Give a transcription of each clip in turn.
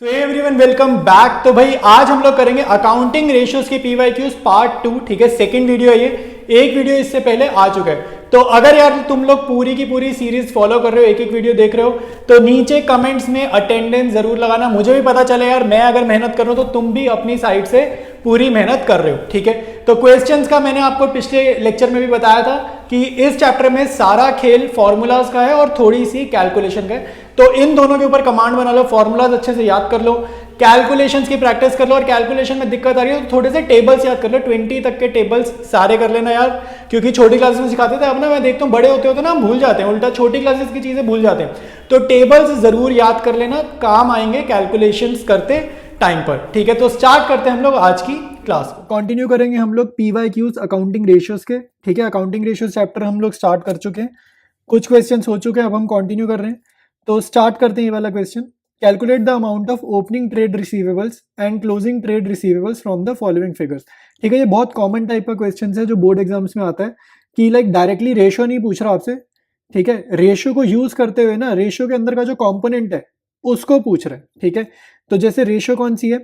So everyone welcome back. तो भाई आज हम लोग करेंगे अकाउंटिंग रेशियोज के पीवाईक्यूज पार्ट 2। ठीक है, सेकंड वीडियो है ये। एक वीडियो इससे पहले आ चुका है। तो अगर यार तुम लोग पूरी की पूरी सीरीज फॉलो कर रहे हो, एक एक वीडियो देख रहे हो, तो नीचे कमेंट्स में अटेंडेंस जरूर लगाना। मुझे भी पता चले यार, मैं अगर मेहनत कर रहा हूं तो तुम भी अपनी साइड से पूरी मेहनत कर रहे हो। ठीक है, तो क्वेश्चंस का मैंने आपको पिछले लेक्चर में भी बताया था कि इस चैप्टर में सारा खेल फॉर्मूलाज का है और थोड़ी सी कैलकुलेशन का है। तो इन दोनों के ऊपर कमांड बना लो, फॉर्मूलाज अच्छे से याद कर लो, कैलकुलेशंस की प्रैक्टिस कर लो। और कैलकुलेशन में दिक्कत आ रही है तो थोड़े से टेबल्स याद कर लो, 20 तक के टेबल्स सारे कर लेना यार, क्योंकि छोटी क्लासेस में सिखाते थे। अब ना मैं देखता हूँ बड़े होते होते ना हम भूल जाते हैं, उल्टा छोटी क्लासेस की चीजें भूल जाते हैं। तो टेबल्स जरूर याद कर लेना, काम आएंगे कैलकुलेशंस करते टाइम पर। ठीक है, तो स्टार्ट करते हैं हम लोग आज की क्लास को। कंटिन्यू करेंगे हम लोग पीवाईक्यूज अकाउंटिंग रेशियोज के। ठीक है, अकाउंटिंग रेशियोज चैप्टर हम लोग स्टार्ट कर चुके हैं, कुछ क्वेश्चंस हो चुके हैं, अब हम कंटिन्यू कर रहे हैं। तो स्टार्ट करते हैं ये वाला question. Calculate the amount of opening trade receivables and closing trade receivables from the following figures. ठीक है, ये बहुत कॉमन टाइप का क्वेश्चन है जो बोर्ड एग्जाम्स में आता है कि लाइक डायरेक्टली रेशियो नहीं पूछ रहा आपसे। ठीक है, रेशियो को यूज करते हुए ना, रेशियो के अंदर का जो कॉम्पोनेंट है उसको पूछ रहे हैं। ठीक है, तो जैसे रेशियो कौन सी है,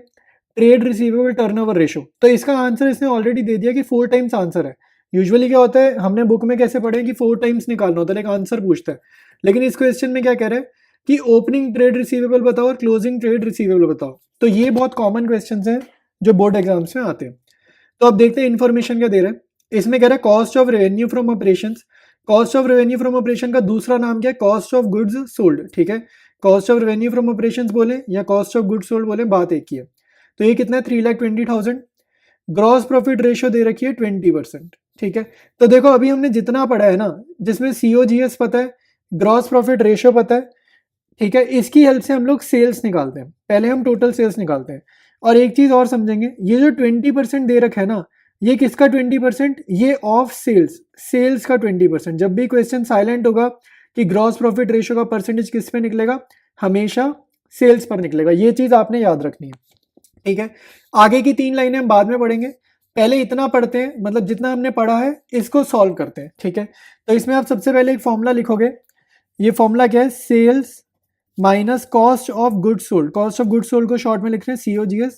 ट्रेड रिसीवेबल टर्नओवर रेशियो। तो इसका आंसर इसने ऑलरेडी दे दिया कि 4 टाइम्स आंसर है। यूजुअली क्या होता है, हमने बुक में कैसे पढ़े कि 4 टाइम्स निकालना होता है, लाइक आंसर पूछता है। लेकिन इस क्वेश्चन में क्या कह रहे हैं कि ओपनिंग ट्रेड रिसीवेबल बताओ और क्लोजिंग ट्रेड रिसीवेबल बताओ। तो ये बहुत कॉमन क्वेश्चंस हैं जो बोर्ड एग्जाम्स में आते हैं। तो अब देखते हैं इन्फॉर्मेशन क्या दे रहे हैं। इसमें कह रहा है cost of revenue from operations. Cost of revenue from operation का दूसरा नाम क्या है, कॉस्ट ऑफ गुड्स सोल्ड। ठीक है, cost of revenue from operations बोले या कॉस्ट ऑफ गुड्स सोल्ड बोले, बात एक ही है। तो ये कितना है, 3,20,000। ग्रॉस प्रॉफिट रेशियो दे रखी है 20%। ठीक है, तो देखो अभी हमने जितना पढ़ा है ना, जिसमें COGS पता है, ग्रॉस प्रॉफिट रेशियो पता है। ठीक है, इसकी हेल्प से हम लोग सेल्स निकालते हैं। पहले हम टोटल सेल्स निकालते हैं। और एक चीज और समझेंगे, ये जो 20% दे रखा है ना, ये किसका 20%, ये ऑफ सेल्स, सेल्स का 20%। जब भी क्वेश्चन साइलेंट होगा कि ग्रॉस प्रॉफिट रेशियो का परसेंटेज किस पे निकलेगा, हमेशा सेल्स पर निकलेगा। ये चीज आपने याद रखनी है। ठीक है, आगे की 3 लाइनें हम बाद में पढ़ेंगे, पहले इतना पढ़ते हैं, मतलब जितना हमने पढ़ा है इसको सॉल्व करते हैं। ठीक है, तो इसमें आप सबसे पहले एक फॉर्मूला लिखोगे। ये फॉर्मूला क्या है, sales minus cost of goods sold. Cost of goods sold को शॉर्ट में लिख रहे हैं COGS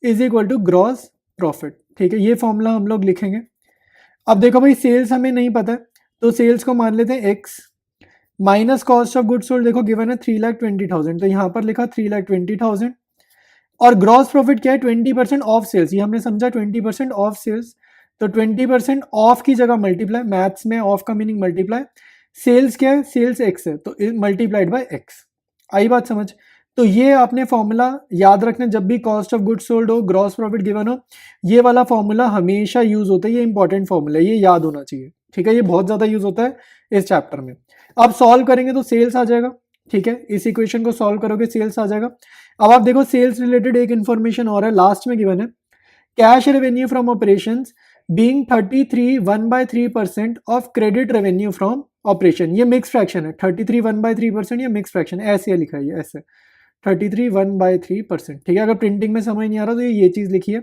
is equal to gross profit. ठीक है, ये फॉर्मूला हम लोग लिखेंगे। अब देखो भाई, सेल्स हमें नहीं पता है तो सेल्स को मान लेते हैं X minus cost of goods sold. देखो गिवन है 3,20,000, तो यहाँ पर लिखा 3,20,000। और ग्रॉस प्रॉफिट क्या है, 20% ऑफ सेल्स। ये हमने समझा 20% ऑफ सेल्स, तो 20% ऑफ की जगह मल्टीप्लाई, मैथ्स में ऑफ का मीनिंग मल्टीप्लाई। सेल्स क्या है, सेल्स X है, तो मल्टीप्लाइड बाय X। आई बात समझ। तो ये आपने फॉर्मूला याद रखना, जब भी कॉस्ट ऑफ गुड्स सोल्ड हो, ग्रॉस प्रॉफिट गिवन हो, ये वाला फॉर्मूला हमेशा यूज होता है। ये इंपॉर्टेंट फॉर्मूला है, ये याद होना चाहिए। ठीक है, ये बहुत ज्यादा यूज होता है इस चैप्टर में। अब सॉल्व करेंगे तो सेल्स आ जाएगा। ठीक है, इस इक्वेशन को सॉल्व करोगे सेल्स आ जाएगा। अब आप देखो सेल्स रिलेटेड एक इन्फॉर्मेशन और है, लास्ट में गिवन है cash revenue from operations being 33 of credit revenue from operation. ये मिक्स फ्रैक्शन है, 33 ये मिक्स फ्रैक्शन है, ऐसे लिखा है, ये ऐसे 33 ठीक है, अगर प्रिंटिंग में समझ नहीं आ रहा तो ये चीज लिखी है।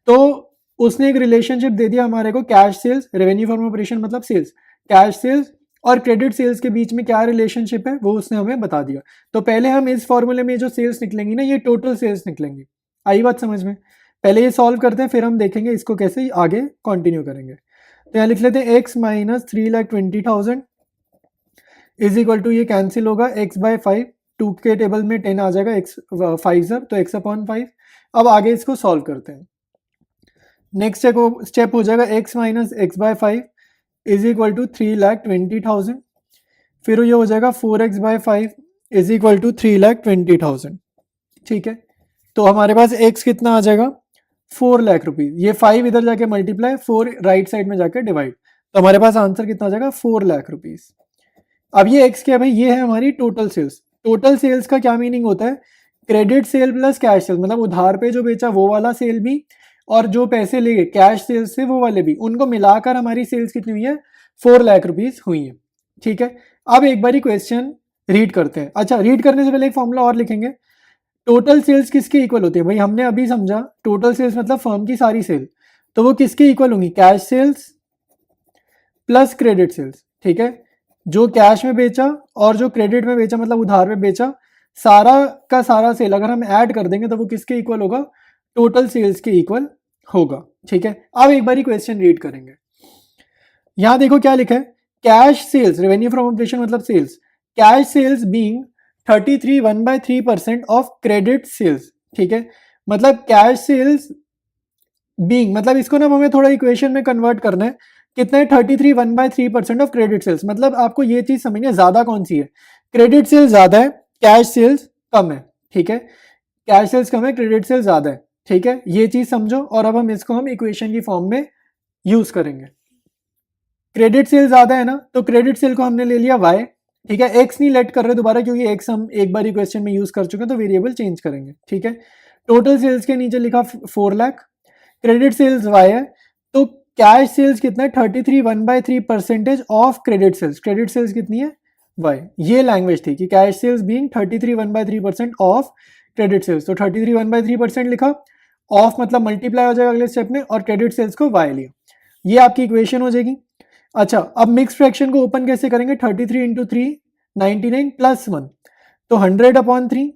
तो उसने एक रिलेशनशिप दे दिया हमारे को, cash sales revenue from operation मतलब सेल्स, कैश सेल्स और क्रेडिट सेल्स के बीच में क्या रिलेशनशिप है वो उसने हमें बता दिया। तो पहले हम इस फॉर्मूले में जो सेल्स निकलेंगी ना, ये टोटल सेल्स निकलेंगी। आई बात समझ में। पहले ये सॉल्व करते हैं, फिर हम देखेंगे इसको कैसे आगे कंटिन्यू करेंगे। तो यहाँ लिख लेते हैं X minus 3,20,000 is equal to, ये कैंसिल होगा, X बाय 5, 2 के टेबल में 10 आ जाएगा, X 5 सर, तो X अपॉन 5। अब आगे इसको सॉल्व करते हैं। नेक्स्ट स्टेप हो जाएगा X minus X by 5 is equal to 3,20,000। फिर ये हो जाएगा 4X bye 5 is equal to 3,20,000। ठीक है, तो हमारे पास X कितना आ जाएगा, 4 लाख रुपीज। ये 5 इधर जाके मल्टीप्लाई, 4 राइट साइड में जाके डिवाइड, तो हमारे पास आंसर कितना आ जाएगा, 4 लाख रुपीज। अब ये X क्या भाई, ये है हमारी टोटल सेल्स। टोटल सेल्स का क्या मीनिंग होता है, credit sale plus cash cell, मतलब उधार पे जो बेचा वो वाला सेल भी, और जो पैसे ले गए कैश सेल्स से वो वाले भी, उनको मिलाकर हमारी सेल्स कितनी हुई है, 4 लाख रुपीज हुई है। ठीक है, अब एक बारी क्वेश्चन रीड करते हैं। अच्छा, रीड करने से पहले एक फॉर्मूला और लिखेंगे। टोटल सेल्स किसके इक्वल होती है भाई, हमने अभी समझा टोटल सेल्स मतलब फर्म की सारी सेल, तो वो किसके इक्वल होंगी, cash sales plus credit sales. ठीक है, जो कैश में बेचा और जो क्रेडिट में बेचा मतलब उधार में बेचा, सारा का सारा सेल अगर हम ऐड कर देंगे तो वो किसके इक्वल होगा, टोटल सेल्स के इक्वल होगा। ठीक है, अब एक बार क्वेश्चन रीड करेंगे। यहां देखो क्या लिखा है, cash sales, revenue from operation मतलब sales, cash sales being 33 1/3% of credit sales. ठीक है, मतलब कैश सेल्स बीइंग, मतलब इसको ना हमें थोड़ा इक्वेशन में कन्वर्ट करना है, कितना है 33 1/3% ऑफ क्रेडिट सेल्स, मतलब आपको ये चीज समझनी है ज्यादा कौन सी है, क्रेडिट सेल्स ज्यादा है, कैश सेल्स कम है। ठीक है, कैश सेल्स कम है, क्रेडिट सेल्स ज्यादा है। ठीक है, ये चीज समझो, और अब हम इसको हम इक्वेशन की फॉर्म में यूज करेंगे। क्रेडिट सेल ज्यादा है ना, तो क्रेडिट सेल को हमने ले लिया y। ठीक है, x नहीं लेट कर रहे दोबारा, क्योंकि x हम एक बार क्वेश्चन में यूज कर चुके हैं, तो वेरिएबल चेंज करेंगे। ठीक है, टोटल सेल्स के नीचे लिखा 4 लाख, क्रेडिट सेल्स y है, तो कैश सेल्स कितना है 33 1/3% of credit sales, credit sales कितनी है y। ये लैंग्वेज थी कि cash sales being 33 1/3% of credit sales, तो 33 1/3% लिखा, ऑफ मतलब मल्टीप्लाई हो जाएगा अगले स्टेप में, और क्रेडिट सेल्स को y लिया, ये आपकी इक्वेशन हो जाएगी। अच्छा, अब मिक्स फ्रैक्शन को ओपन कैसे करेंगे, 33 इंटू 3 99 प्लस 1, तो 100/3,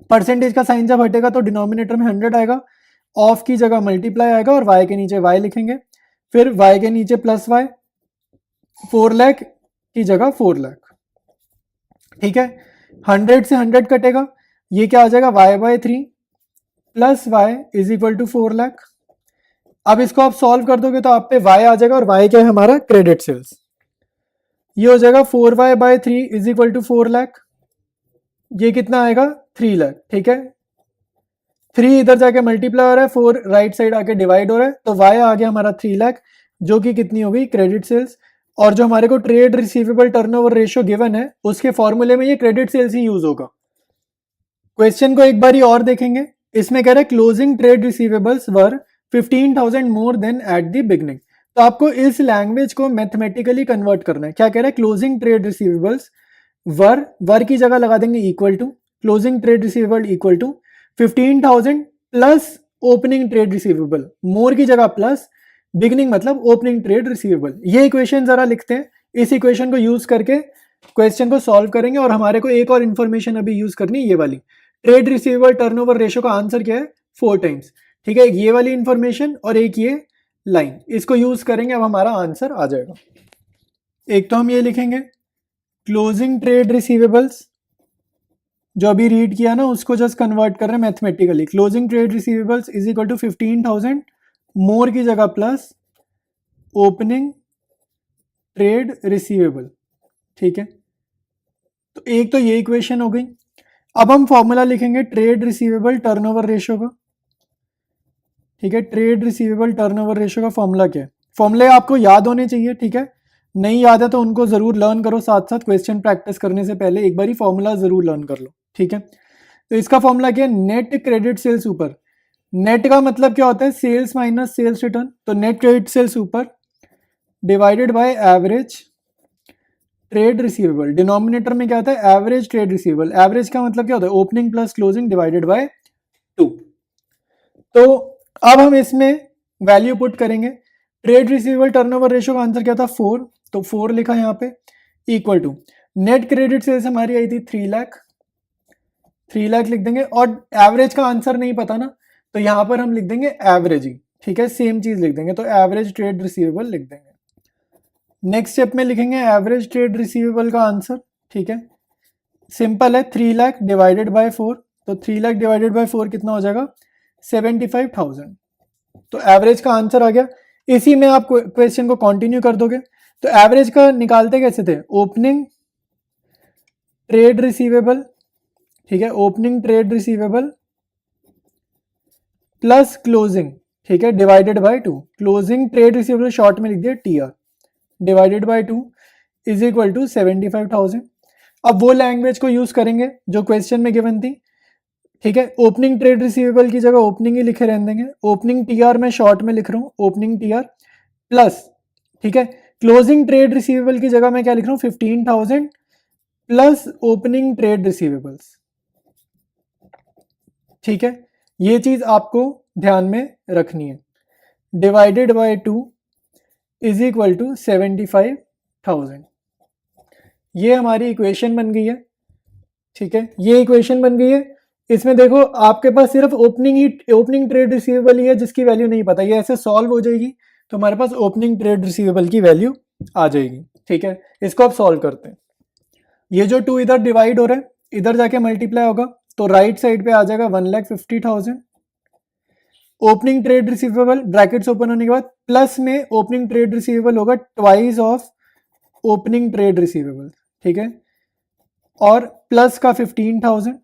परसेंटेज का साइन जब हटेगा तो डिनोमिनेटर में 100 आएगा, ऑफ की जगह मल्टीप्लाई आएगा, और y के नीचे y लिखेंगे, फिर y के नीचे प्लस y, 4 लाख की जगह 4 लाख। ठीक है, 100 से 100 कटेगा, ये क्या आ जाएगा y/3 plus y is equal to 4 lakh. अब इसको आप सॉल्व कर दोगे तो आप पे y आ जाएगा, और y क्या है हमारा क्रेडिट सेल्स, ये हो जाएगा 4y/3 is equal to 4 lakh, ये कितना आएगा 3 लाख। ठीक है, 3 इधर जाके मल्टीप्लाई हो रहा है, 4 राइट साइड आके डिवाइड हो रहा है, तो y आ गया हमारा 3 लाख, जो कि कितनी हो गई क्रेडिट सेल्स। और जो हमारे को trade receivable turnover ratio given है, उसके फॉर्मूले में ये क्रेडिट सेल्स ही यूज होगा। क्वेश्चन को एक बार ही और देखेंगे, इसमें कह रहा है closing trade receivables were 15,000 more than at the beginning, तो आपको इस लैंग्वेज को मैथमेटिकली कन्वर्ट करना है। क्या कह रहा है, क्लोजिंग ट्रेड रिसीवेबल्स वर की जगह लगा देंगे equal to, closing trade receivable equal to 15,000 plus opening trade receivable, more की जगह प्लस, बिगनिंग मतलब ओपनिंग ट्रेड रिसीवेबल। ये इक्वेशन जरा लिखते हैं, इस इक्वेशन को यूज करके क्वेश्चन को सॉल्व करेंगे, और हमारे को एक और इन्फॉर्मेशन अभी यूज करनी है, ये वाली ट्रेड रिसीवेबल टर्नओवर रेशियो का आंसर क्या है 4 टाइम्स। ठीक है, एक ये वाली इंफॉर्मेशन और एक ये लाइन, इसको यूज करेंगे, अब हमारा आंसर आ जाएगा। एक तो हम ये लिखेंगे क्लोजिंग ट्रेड रिसीवेबल्स, जो अभी रीड किया ना उसको जस्ट कन्वर्ट कर रहे हैं mathematically, closing trade receivables is equal to 15,000 more की जगह प्लस ओपनिंग ट्रेड रिसीवेबल। ठीक है, तो एक तो ये इक्वेशन हो गई। अब हम फॉर्मूला लिखेंगे ट्रेड रिसीवेबल टर्नओवर रेशियो का। ठीक है, ट्रेड रिसीवेबल टर्नओवर रेशियो का फॉर्मूला क्या है, फॉर्मूले आपको याद होने चाहिए। ठीक है, नहीं याद है तो उनको जरूर लर्न करो, साथ साथ क्वेश्चन प्रैक्टिस करने से पहले एक बार फॉर्मूला जरूर लर्न कर लो। ठीक है, तो इसका फॉर्मूला क्या है, नेट क्रेडिट सेल्स ऊपर, नेट का मतलब क्या होता है सेल्स माइनस सेल्स रिटर्न, तो नेट क्रेडिट सेल्स ऊपर divided by average trade receivable, denominator में क्या होता है एवरेज ट्रेड रिसीवेबल, एवरेज का मतलब क्या होता है opening plus closing divided by 2। तो अब हम इसमें वैल्यू पुट करेंगे, ट्रेड रिसीवेबल टर्नओवर रेशियो का आंसर क्या था 4, तो 4 लिखा यहाँ पे, equal to net credit sales हमारी आई थी 3 लाख, 3 लाख लिख देंगे, और एवरेज का आंसर नहीं पता ना, तो यहाँ पर हम लिख देंगे एवरेज ही। ठीक है, सेम चीज लिख देंगे, तो एवरेज ट्रेड रिसीवेबल लिख देंगे। नेक्स्ट स्टेप में लिखेंगे एवरेज ट्रेड रिसीवेबल का आंसर। ठीक है, सिंपल है, 3 लाख डिवाइडेड बाय 4, तो 3 लाख डिवाइडेड बाय 4 कितना हो जाएगा 75,000, तो एवरेज का आंसर आ गया। इसी में आप क्वेश्चन को कंटिन्यू कर दोगे, तो एवरेज का निकालते कैसे थे, ओपनिंग ट्रेड रिसीवेबल, ठीक है, opening trade receivable plus closing, ठीक है, divided by 2, closing trade receivable short में लिख दिया TR, divided by 2 is equal to 75,000। अब वो लैंग्वेज को यूज करेंगे जो क्वेश्चन में गिवन थी। ठीक है, ओपनिंग ट्रेड रिसीवेबल की जगह ओपनिंग ही लिखे रहने देंगे, ओपनिंग टीआर में शॉर्ट में लिख रहा हूँ ओपनिंग टीआर प्लस, ठीक है, क्लोजिंग ट्रेड रिसीवेबल की जगह मैं क्या लिख रहा हूँ 15,000 प्लस ओपनिंग ट्रेड रिसीवेबल्स। ठीक है, ये चीज आपको ध्यान में रखनी है, divided by 2 is equal to 75,000। ये हमारी इक्वेशन बन गई है। ठीक है, ये इक्वेशन बन गई है। इसमें देखो आपके पास सिर्फ ओपनिंग ट्रेड रिसीवेबल ही है जिसकी वैल्यू नहीं पता, ये ऐसे सॉल्व हो जाएगी तो हमारे पास ओपनिंग ट्रेड रिसीवेबल की वैल्यू आ जाएगी। ठीक है, इसको आप सॉल्व करते हैं। ये जो 2 इधर डिवाइड हो रहा है, इधर जाके मल्टीप्लाई होगा तो राइट साइड पे आ जाएगा 1,50,000। Opening trade receivable brackets open होने के बाद प्लस में ओपनिंग ट्रेड रिसीवेबल होगा twice of opening trade receivable. ठीक है, और प्लस का 15,000।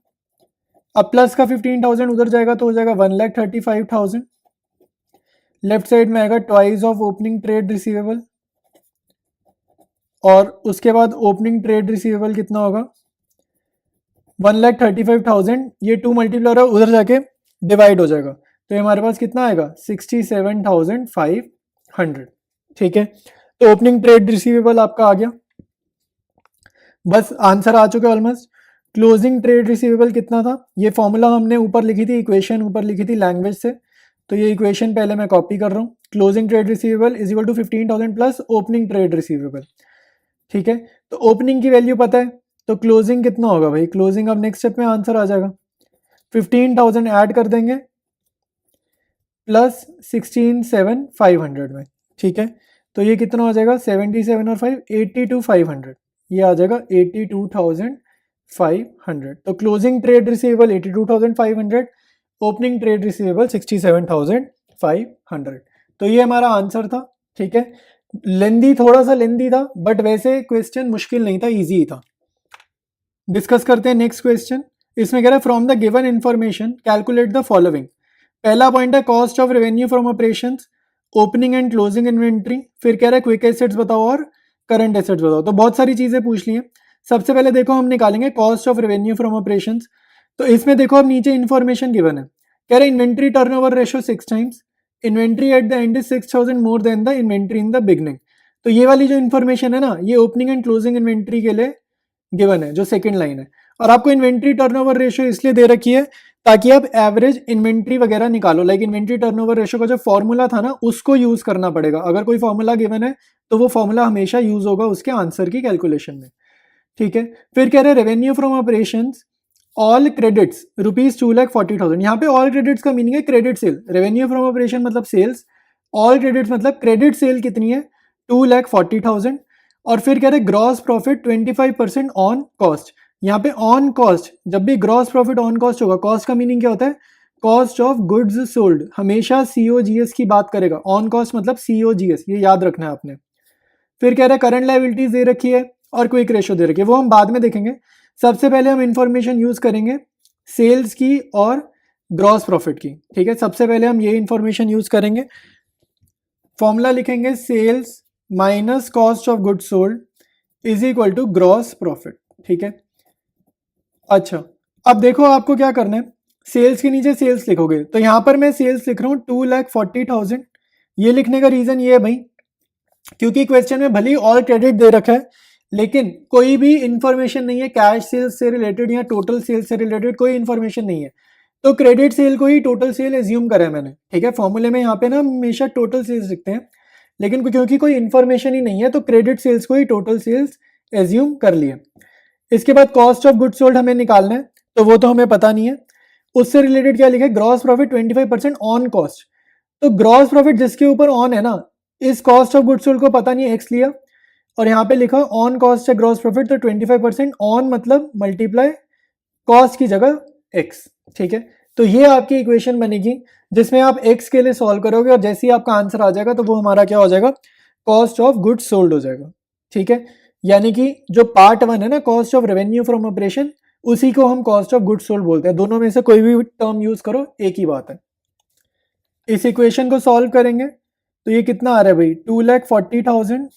अब प्लस का 15,000 उधर जाएगा तो हो जाएगा 1,35,000। लेफ्ट साइड में आएगा twice of opening trade receivable, और उसके बाद ओपनिंग ट्रेड रिसीवेबल कितना होगा 1,35,000। ये 2 मल्टीप्लाई हो रहा है, उधर जाके डिवाइड हो जाएगा तो हमारे पास कितना आएगा 67,500। ठीक है, तो ओपनिंग ट्रेड रिसीवेबल आपका आ गया, बस आंसर आ चुका है ऑलमोस्ट। क्लोजिंग ट्रेड रिसीवेबल कितना था, ये फॉर्मूला हमने ऊपर लिखी थी, इक्वेशन ऊपर लिखी थी लैंग्वेज से, तो ये इक्वेशन पहले मैं कॉपी कर रहा हूँ। Closing trade receivable is equal to 15,000 plus opening trade receivable. ठीक है, तो ओपनिंग की वैल्यू पता है तो क्लोजिंग कितना होगा भाई, क्लोजिंग अब नेक्स्ट स्टेप में आंसर आ जाएगा 15,000 ऐड कर देंगे प्लस 16,7,500 में। ठीक है, तो ये कितना हो जाएगा 77 और 5 82,500, ये आ जाएगा 82,500। तो closing trade receivable 82,500, opening trade receivable 67,500। तो ये हमारा आंसर था। ठीक है, लेंदी, थोड़ा सा लेंदी था बट वैसे क्वेश्चन मुश्किल नहीं था, इजी था। डिस्कस करते हैं नेक्स्ट क्वेश्चन। इसमें कह रहा है from the given information calculate the following. पहला पॉइंट है cost of revenue from operations, opening and closing inventory, फिर कह रहा है क्विक एसेट्स बताओ और करंट एसेट्स बताओ। तो बहुत सारी चीजें पूछ ली हैं। सबसे पहले देखो हम निकालेंगे cost of revenue from operations. तो इसमें देखो अब नीचे इन्फॉर्मेशन गिवन है, कह रहे inventory turnover ratio 6 times, inventory at the end is 6,000 more than the inventory in the beginning. तो ये वाली जो इन्फॉर्मेशन है ना, ये ओपनिंग एंड क्लोजिंग इन्वेंट्री के लिए गिवन है, जो सेकंड लाइन है। और आपको इन्वेंट्री टर्नओवर रेशियो इसलिए दे रखी है ताकि आप एवरेज इन्वेंट्री वगैरह निकालो। लाइक इन्वेंट्री टर्नओवर रेशियो का जो फॉर्मूला था ना, उसको यूज करना पड़ेगा। अगर कोई फॉर्मूला गिवन है तो वो फॉर्मूला हमेशा यूज होगा उसके आंसर की कैलकुलेशन में। ठीक है, फिर कह रहे हैं revenue from operations all credits rupees 2,40,000। यहाँ पे ऑल क्रेडिट्स का मीनिंग है credit sale. Revenue from operation मतलब सेल्स, ऑल क्रेडिट्स मतलब क्रेडिट सेल कितनी है 2,40,000। और फिर कह रहे ग्रॉस प्रॉफिट 25% ऑन कॉस्ट। यहाँ पे ऑन कॉस्ट, जब भी ग्रॉस प्रॉफिट ऑन कॉस्ट होगा, कॉस्ट का मीनिंग क्या होता है कॉस्ट ऑफ गुड्स सोल्ड, हमेशा COGS की बात करेगा। ऑन कॉस्ट मतलब COGS, ये याद रखना है आपने। फिर कह रहे हैं करंट लायबिलिटीज दे रखी है और क्विक रेशियो दे रखी है, वो हम बाद में देखेंगे। सबसे पहले हम इंफॉर्मेशन यूज करेंगे सेल्स की और ग्रॉस प्रॉफिट की। ठीक है, सबसे पहले हम ये इंफॉर्मेशन यूज करेंगे। फॉर्मूला लिखेंगे sales minus cost of goods sold is equal to gross profit. ठीक है, अच्छा अब देखो आपको क्या करना है, सेल्स के नीचे सेल्स लिखोगे तो यहां पर मैं सेल्स लिख रहा हूं 2,40,000। ये लिखने का रीजन ये है भाई, क्योंकि क्वेश्चन में भले ही ऑल क्रेडिट दे रखा है लेकिन कोई भी इंफॉर्मेशन नहीं है कैश सेल्स से रिलेटेड या टोटल सेल्स से रिलेटेड, कोई इंफॉर्मेशन नहीं है। तो क्रेडिट सेल को ही टोटल सेल एज्यूम करा है मैंने। ठीक है, फॉर्मूले में यहाँ पे ना हमेशा टोटल सेल्स लिखते हैं, लेकिन क्योंकि कोई इंफॉर्मेशन ही नहीं है तो क्रेडिट सेल्स को ही टोटल सेल्स एज्यूम कर लिया। इसके बाद कॉस्ट ऑफ गुड्स सोल्ड हमें निकालना है, तो वो तो हमें पता नहीं है। उससे रिलेटेड क्या लिखा है ग्रॉस प्रॉफिट 25% ऑन कॉस्ट। तो ग्रॉस प्रॉफिट जिसके ऊपर ऑन है ना, इस कॉस्ट ऑफ गुड्स सोल्ड को पता नहीं है एक्स लिया और यहाँ पे लिखा ऑन कॉस्ट है ग्रॉस प्रॉफिट, तो 25% ऑन मतलब मल्टीप्लाई कॉस्ट की जगह एक्स। ठीक है, तो ये आपकी इक्वेशन बनेगी जिसमें आप एक्स के लिए सॉल्व करोगे और जैसे ही आपका आंसर आ जाएगा तो वो हमारा क्या हो जाएगा कॉस्ट ऑफ गुड्स सोल्ड हो जाएगा। ठीक है, यानी कि जो पार्ट 1 है ना cost of revenue from operation, उसी को हम कॉस्ट ऑफ गुड्स सोल्ड बोलते हैं। दोनों में से कोई भी टर्म यूज करो एक ही बात है। इस इक्वेशन को सॉल्व करेंगे तो ये कितना आ रहा है भाई 2,40,000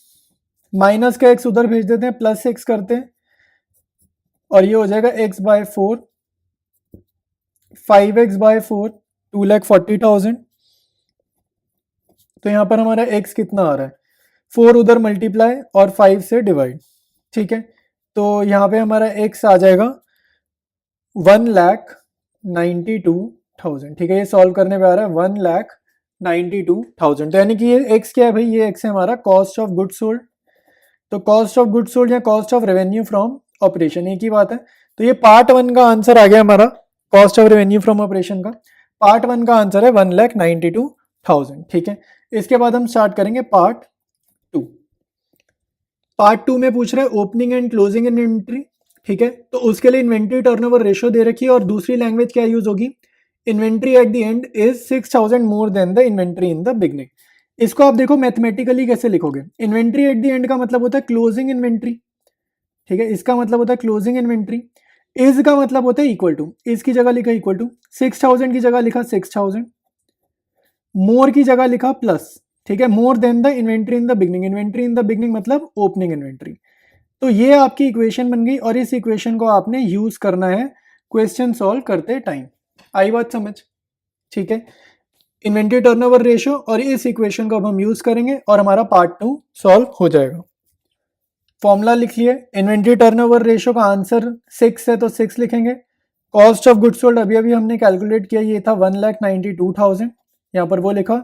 माइनस का एक्स उधर भेज देते हैं, प्लस एक्स करते हैं और ये हो जाएगा x/4, 5x/4 2,40,000। तो यहां पर हमारा x कितना आ रहा है 4 उधर मल्टीप्लाई और 5 से डिवाइड। ठीक है, तो यहाँ पे हमारा x आ जाएगा 1,92,000। ठीक है, ये सॉल्व करने पे आ रहा है 1,92,000। तो यानी कि ये x क्या है भाई, ये x है हमारा कॉस्ट ऑफ गुड्स सोल्ड। तो कॉस्ट ऑफ गुड्स सोल्ड या cost of revenue from operation एक ही बात है। तो ये पार्ट 1 का आंसर आ गया हमारा cost of revenue from operation का। पार्ट 1 का आंसर है 1,92,000। ठीक है, इसके बाद हम स्टार्ट करेंगे पार्ट 2। पार्ट 2 में पूछ रहे हैं ओपनिंग एंड क्लोजिंग इन्वेंट्री। ठीक है, तो उसके लिए इन्वेंट्री टर्नओवर रेशियो दे रखी है और दूसरी लैंग्वेज क्या यूज होगी, inventory at the end is 6,000 more than the inventory in the beginning. इसको आप देखो मैथमेटिकली कैसे लिखोगे, इन्वेंट्री एट द एंड का मतलब होता है क्लोजिंग इन्वेंट्री। ठीक है, इसका मतलब होता है क्लोजिंग इन्वेंट्री। इज का मतलब होता है इक्वल टू, इस की जगह लिखा इक्वल टू, 6,000 की जगह लिखा 6,000, मोर की जगह लिखा प्लस। ठीक है, more than the inventory in the beginning, inventory in the beginning मतलब ओपनिंग इन्वेंट्री। तो ये आपकी इक्वेशन बन गई और इस इक्वेशन को आपने यूज करना है क्वेश्चन सॉल्व करते टाइम। आई बात समझ? ठीक है, इन्वेंट्री टर्नओवर रेशियो और इस इक्वेशन को अब हम यूज करेंगे और हमारा पार्ट 2 सॉल्व हो जाएगा। फॉर्मूला लिख लिए, इन्वेंट्री टर्नओवर रेशियो का आंसर 6 है तो 6 लिखेंगे। कॉस्ट ऑफ गुड्स सोल्ड अभी अभी हमने कैलकुलेट किया, ये था 1,92,000, यहाँ पर वो लिखा।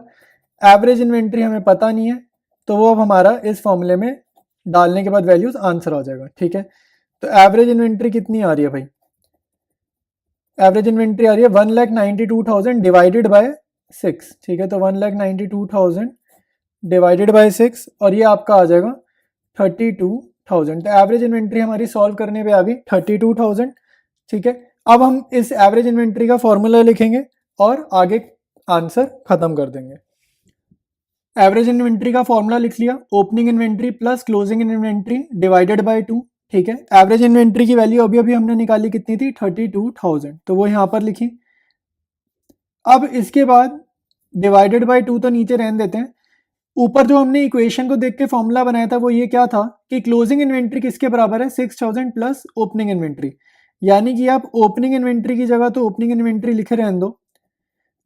एवरेज इन्वेंट्री हमें पता नहीं है तो वो अब हमारा इस फॉर्मूले में डालने के बाद वैल्यूज आंसर आ जाएगा। ठीक है, तो एवरेज इन्वेंट्री कितनी आ रही है भाई, एवरेज इन्वेंट्री आ रही है 1,92,000 डिवाइडेड बाय 6। ठीक है, तो 1,92,000 डिवाइडेड बाय 6 और ये आपका आ जाएगा 32,000। तो एवरेज इन्वेंट्री हमारी सॉल्व करने पे आ गई 32,000। ठीक है, अब हम इस एवरेज इन्वेंट्री का फॉर्मूला लिखेंगे और आगे आंसर खत्म कर देंगे। एवरेज इन्वेंट्री का फॉर्मूला लिख लिया, opening inventory plus closing inventory divided by 2। ठीक है, एवरेज इन्वेंट्री की वैल्यू अभी अभी हमने निकाली कितनी थी, 32,000, तो वो यहाँ पर लिखी। अब इसके बाद डिवाइडेड बाय 2 तो नीचे रहने देते हैं, ऊपर जो हमने इक्वेशन को देख के फॉर्मूला बनाया था वो ये क्या था कि क्लोजिंग इन्वेंट्री किसके बराबर है, 6,000 प्लस ओपनिंग इन्वेंट्री। यानी कि आप ओपनिंग इन्वेंट्री की जगह तो ओपनिंग इन्वेंट्री लिखे रहने दो,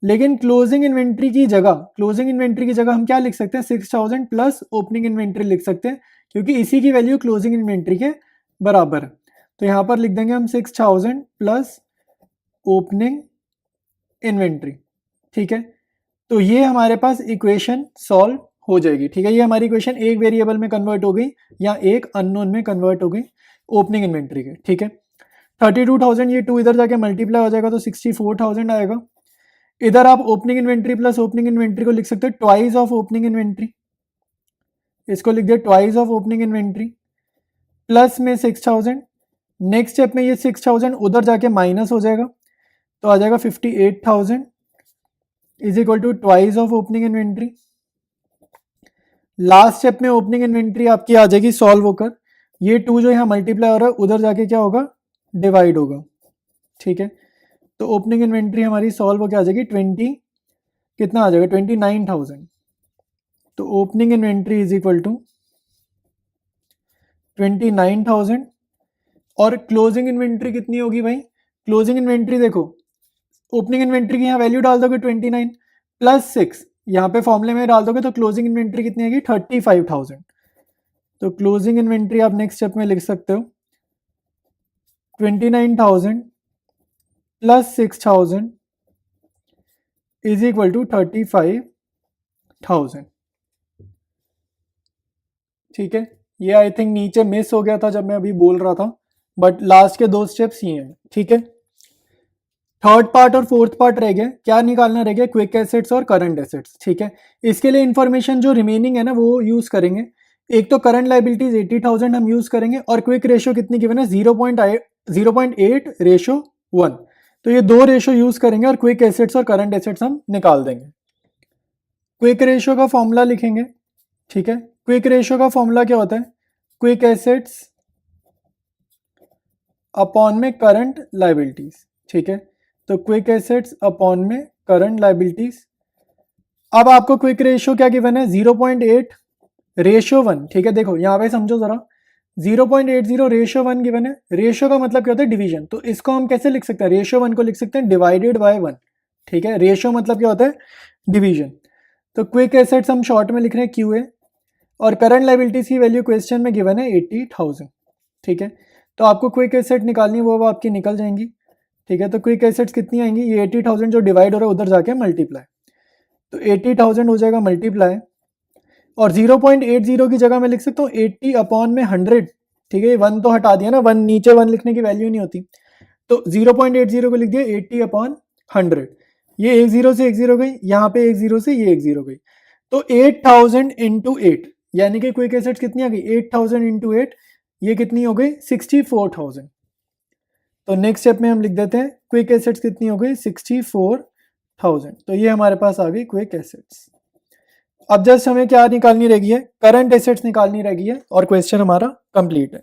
लेकिन क्लोजिंग इन्वेंट्री की जगह हम क्या लिख सकते हैं, 6,000 प्लस ओपनिंग इन्वेंट्री लिख सकते हैं, क्योंकि इसी की वैल्यू क्लोजिंग इन्वेंट्री के बराबर है। तो यहाँ पर लिख देंगे हम 6,000 प्लस ओपनिंग इन्वेंट्री। ठीक है, तो ये हमारे पास इक्वेशन सॉल्व हो जाएगी। ठीक है, ये हमारी इक्वेशन एक वेरिएबल में कन्वर्ट हो गई या एक अननोन में कन्वर्ट हो गई ओपनिंग इन्वेंट्री के। ठीक है, 32,000, ये 2 इधर जाके मल्टीप्लाई हो जाएगा तो 64,000 आएगा। इधर आप opening inventory plus opening inventory को लिख सकते हो ट्वाइस ऑफ ओपनिंग इन्वेंट्री, इसको लिख दिया twice of opening inventory plus में 6,000। नेक्स्ट स्टेप में ये 6,000 उधर जाके माइनस हो जाएगा तो आ जाएगा 58,000 is equal to twice of opening inventory. Last step में ओपनिंग इन्वेंट्री आपकी आ जाएगी सॉल्व होकर, ये 2 जो यहाँ मल्टीप्लाई हो रहा है उधर जाके क्या होगा, डिवाइड होगा। ठीक है, तो ओपनिंग इन्वेंट्री हमारी सॉल्व होकर आ जाएगी 20, कितना आ जाएगा 29,000। तो opening inventory is equal to 29,000 और क्लोजिंग इन्वेंट्री कितनी होगी भाई, क्लोजिंग इन्वेंट्री देखो ओपनिंग इन्वेंट्री की यहाँ वैल्यू डाल दोगे 29 प्लस 6, यहाँ पे फॉर्मूले में डाल दोगे तो क्लोजिंग इन्वेंट्री कितनी आएगी 35,000। तो क्लोजिंग इन्वेंट्री आप नेक्स्ट स्टेप में लिख सकते हो 29,000 प्लस 6,000 इज इक्वल टू 35,000। ठीक है, ये आई थिंक नीचे मिस हो गया था जब मैं अभी बोल रहा था, बट लास्ट के 2 स्टेप्स ये हैं। ठीक है, थर्ड पार्ट और फोर्थ पार्ट रह गया, क्या निकालना रह गया, क्विक एसेट्स और करंट एसेट्स। ठीक है, इसके लिए इंफॉर्मेशन जो रिमेनिंग है ना वो यूज करेंगे। एक तो करंट लाइबिलिटीज 80,000 हम यूज करेंगे और क्विक रेशियो कितनी गिवन है 0.8 रेशियो 1, तो ये 2 रेशियो यूज करेंगे और क्विक एसेट्स और करंट एसेट्स हम निकाल देंगे। क्विक रेशियो का फॉर्मूला लिखेंगे। ठीक है, क्विक रेशियो का फॉर्मूला क्या होता है, क्विक एसेट्स अपॉन में करंट लाइबिलिटीज। ठीक है, तो क्विक एसेट्स अपॉन में करंट लाइबिलिटीज। अब आपको क्विक रेशियो क्या गिवन है 0.8 रेशियो 1। ठीक है, देखो यहाँ पे समझो जरा, 0.80 रेशियो 1 गिवन है। रेशियो का मतलब क्या होता है, डिवीजन, तो इसको हम कैसे लिख सकते हैं, रेशियो 1 को लिख सकते हैं डिवाइडेड बाय 1। ठीक है, रेशियो मतलब क्या होता है, डिवीजन। तो क्विक एसेट्स हम शॉर्ट में लिख रहे हैं QA और करंट लाइबिलिटीज की वैल्यू क्वेश्चन में गिवन है 80,000। ठीक है, तो आपको क्विक एसेट निकालनी है वो अब आपकी निकल जाएंगी। ठीक है, तो क्विक एसेट्स कितनी आएंगी, ये 80,000 जो डिवाइड हो रहा है उधर जाके मल्टीप्लाई, तो 80,000 हो जाएगा मल्टीप्लाई और 0.80 की जगह मैं लिख सकता हूँ 80 अपॉन में 100। ठीक है, 1 तो हटा दिया ना, 1 नीचे 1 लिखने की वैल्यू नहीं होती, तो 0.80 को लिख दिया 80/100। ये एक जीरो से एक जीरो गई, यहाँ पे एक जीरो से ये एक जीरो गई, तो 8000 इंटू 8 यानी कि क्विक एसेट्स कितनी आ गई, 8000 इंटू 8 ये कितनी हो गई 64,000। तो नेक्स्ट स्टेप में हम लिख देते हैं क्विक एसेट्स कितनी हो गई 64,000। तो ये हमारे पास आ गई क्विक एसेट्स। अब जस्ट हमें क्या निकालनी रहेगी है, करंट एसेट्स निकालनी रहेगी है और क्वेश्चन हमारा कंप्लीट है।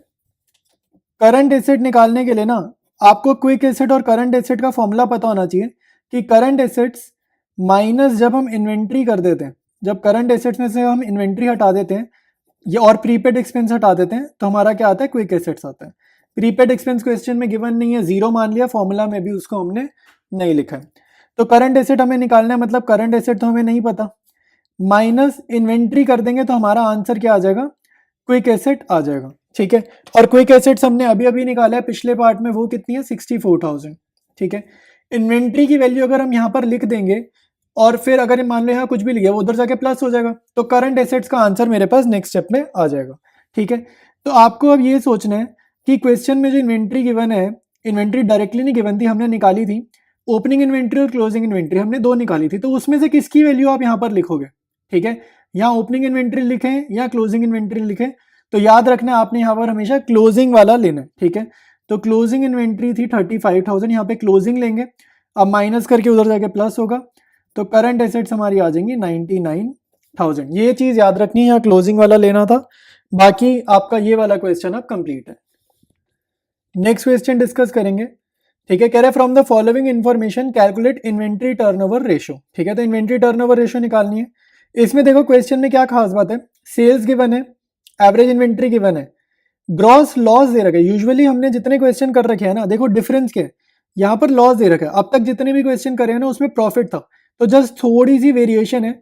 करंट एसेट निकालने के लिए ना आपको क्विक एसेट और करंट एसेट का फॉर्मूला पता होना चाहिए कि करंट एसेट्स माइनस जब हम इन्वेंट्री कर देते हैं, जब करंट एसेट्स में से हम इन्वेंट्री हटा देते हैं ये और प्रीपेड एक्सपेंस हटा देते हैं तो हमारा क्या आता है, क्विक एसेट्स आता है। प्रीपेड एक्सपेंस क्वेश्चन में गिवन नहीं है, जीरो मान लिया, फॉर्मूला में भी उसको हमने नहीं लिखा है। तो करंट एसेट हमें निकालना है, मतलब करंट एसेट तो हमें नहीं पता, माइनस इन्वेंट्री कर देंगे तो हमारा आंसर क्या आ जाएगा, क्विक एसेट आ जाएगा। ठीक है, और क्विक एसेट्स हमने अभी अभी निकाला है पिछले पार्ट में, वो कितनी है 64,000। ठीक है, इन्वेंट्री की वैल्यू अगर हम यहाँ पर लिख देंगे और फिर अगर मान लो यहाँ कुछ भी लिखा वो उधर जाके प्लस हो जाएगा, तो करंट एसेट्स का आंसर मेरे पास नेक्स्ट स्टेप में आ जाएगा। ठीक है, तो आपको अब ये सोचना है कि क्वेश्चन में जो इन्वेंट्री गिवन है, इन्वेंट्री डायरेक्टली नहीं गिवन थी, हमने निकाली थी ओपनिंग इन्वेंट्री और क्लोजिंग इन्वेंट्री, हमने दो निकाली थी, तो उसमें से किसकी वैल्यू आप यहाँ पर लिखोगे। ठीक है, यहाँ ओपनिंग इन्वेंट्री लिखें या क्लोजिंग इन्वेंट्री लिखें, तो याद रखना आपने यहाँ पर हमेशा क्लोजिंग वाला लेना है। ठीक है, तो क्लोजिंग इन्वेंट्री थी 35,000, यहाँ पे क्लोजिंग लेंगे, अब माइनस करके उधर जाके प्लस होगा, तो करंट एसेट्स हमारी आ जाएंगी 99,000। ये चीज याद रखनी है, यहाँ क्लोजिंग वाला लेना था, बाकी आपका ये वाला क्वेश्चन अब कंप्लीट है। नेक्स्ट क्वेश्चन डिस्कस करेंगे। ठीक है, कह रहे from the following information calculate inventory turnover ratio. ठीक है, तो इन्वेंट्री टर्नओवर रेशियो निकालनी है। इसमें देखो क्वेश्चन में क्या खास बात है, सेल्स गिवन है, एवरेज इन्वेंट्री गिवन है, ग्रॉस लॉस दे रखा है। यूजुअली हमने जितने क्वेश्चन कर रखे हैं ना, देखो डिफरेंस क्या है, यहाँ पर लॉस दे रखा है, अब तक जितने भी क्वेश्चन करे हैं ना उसमें प्रॉफिट था, तो जस्ट थोड़ी सी वेरिएशन है,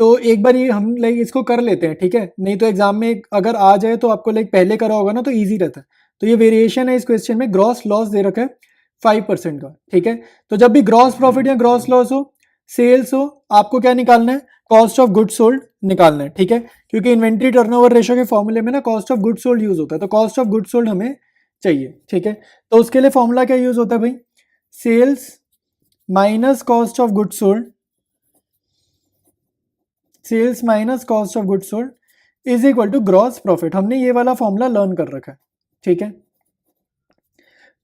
तो एक बार ये हम लाइक इसको कर लेते हैं। ठीक है, नहीं तो एग्जाम में अगर आ जाए तो आपको लाइक पहले करा होगा ना तो ईजी रहता है। तो ये वेरिएशन है इस क्वेश्चन में, ग्रॉस लॉस दे रखा है 5% का। ठीक है, तो जब भी ग्रॉस प्रॉफिट या ग्रॉस लॉस हो, सेल्स हो, आपको क्या निकालना है, कॉस्ट ऑफ गुड सोल्ड निकालना है। ठीक है, क्योंकि इन्वेंट्री टर्नओवर रेशियो के फॉर्मूले में ना cost of good sold use होता है, तो कॉस्ट ऑफ गुड सोल्ड हमें चाहिए। ठीक है, तो उसके लिए फॉर्मूला क्या यूज होता है भाई, sales minus cost of good sold, sales minus cost of good sold is equal to gross profit. हमने ये वाला फॉर्मूला लर्न कर रखा है। ठीक है,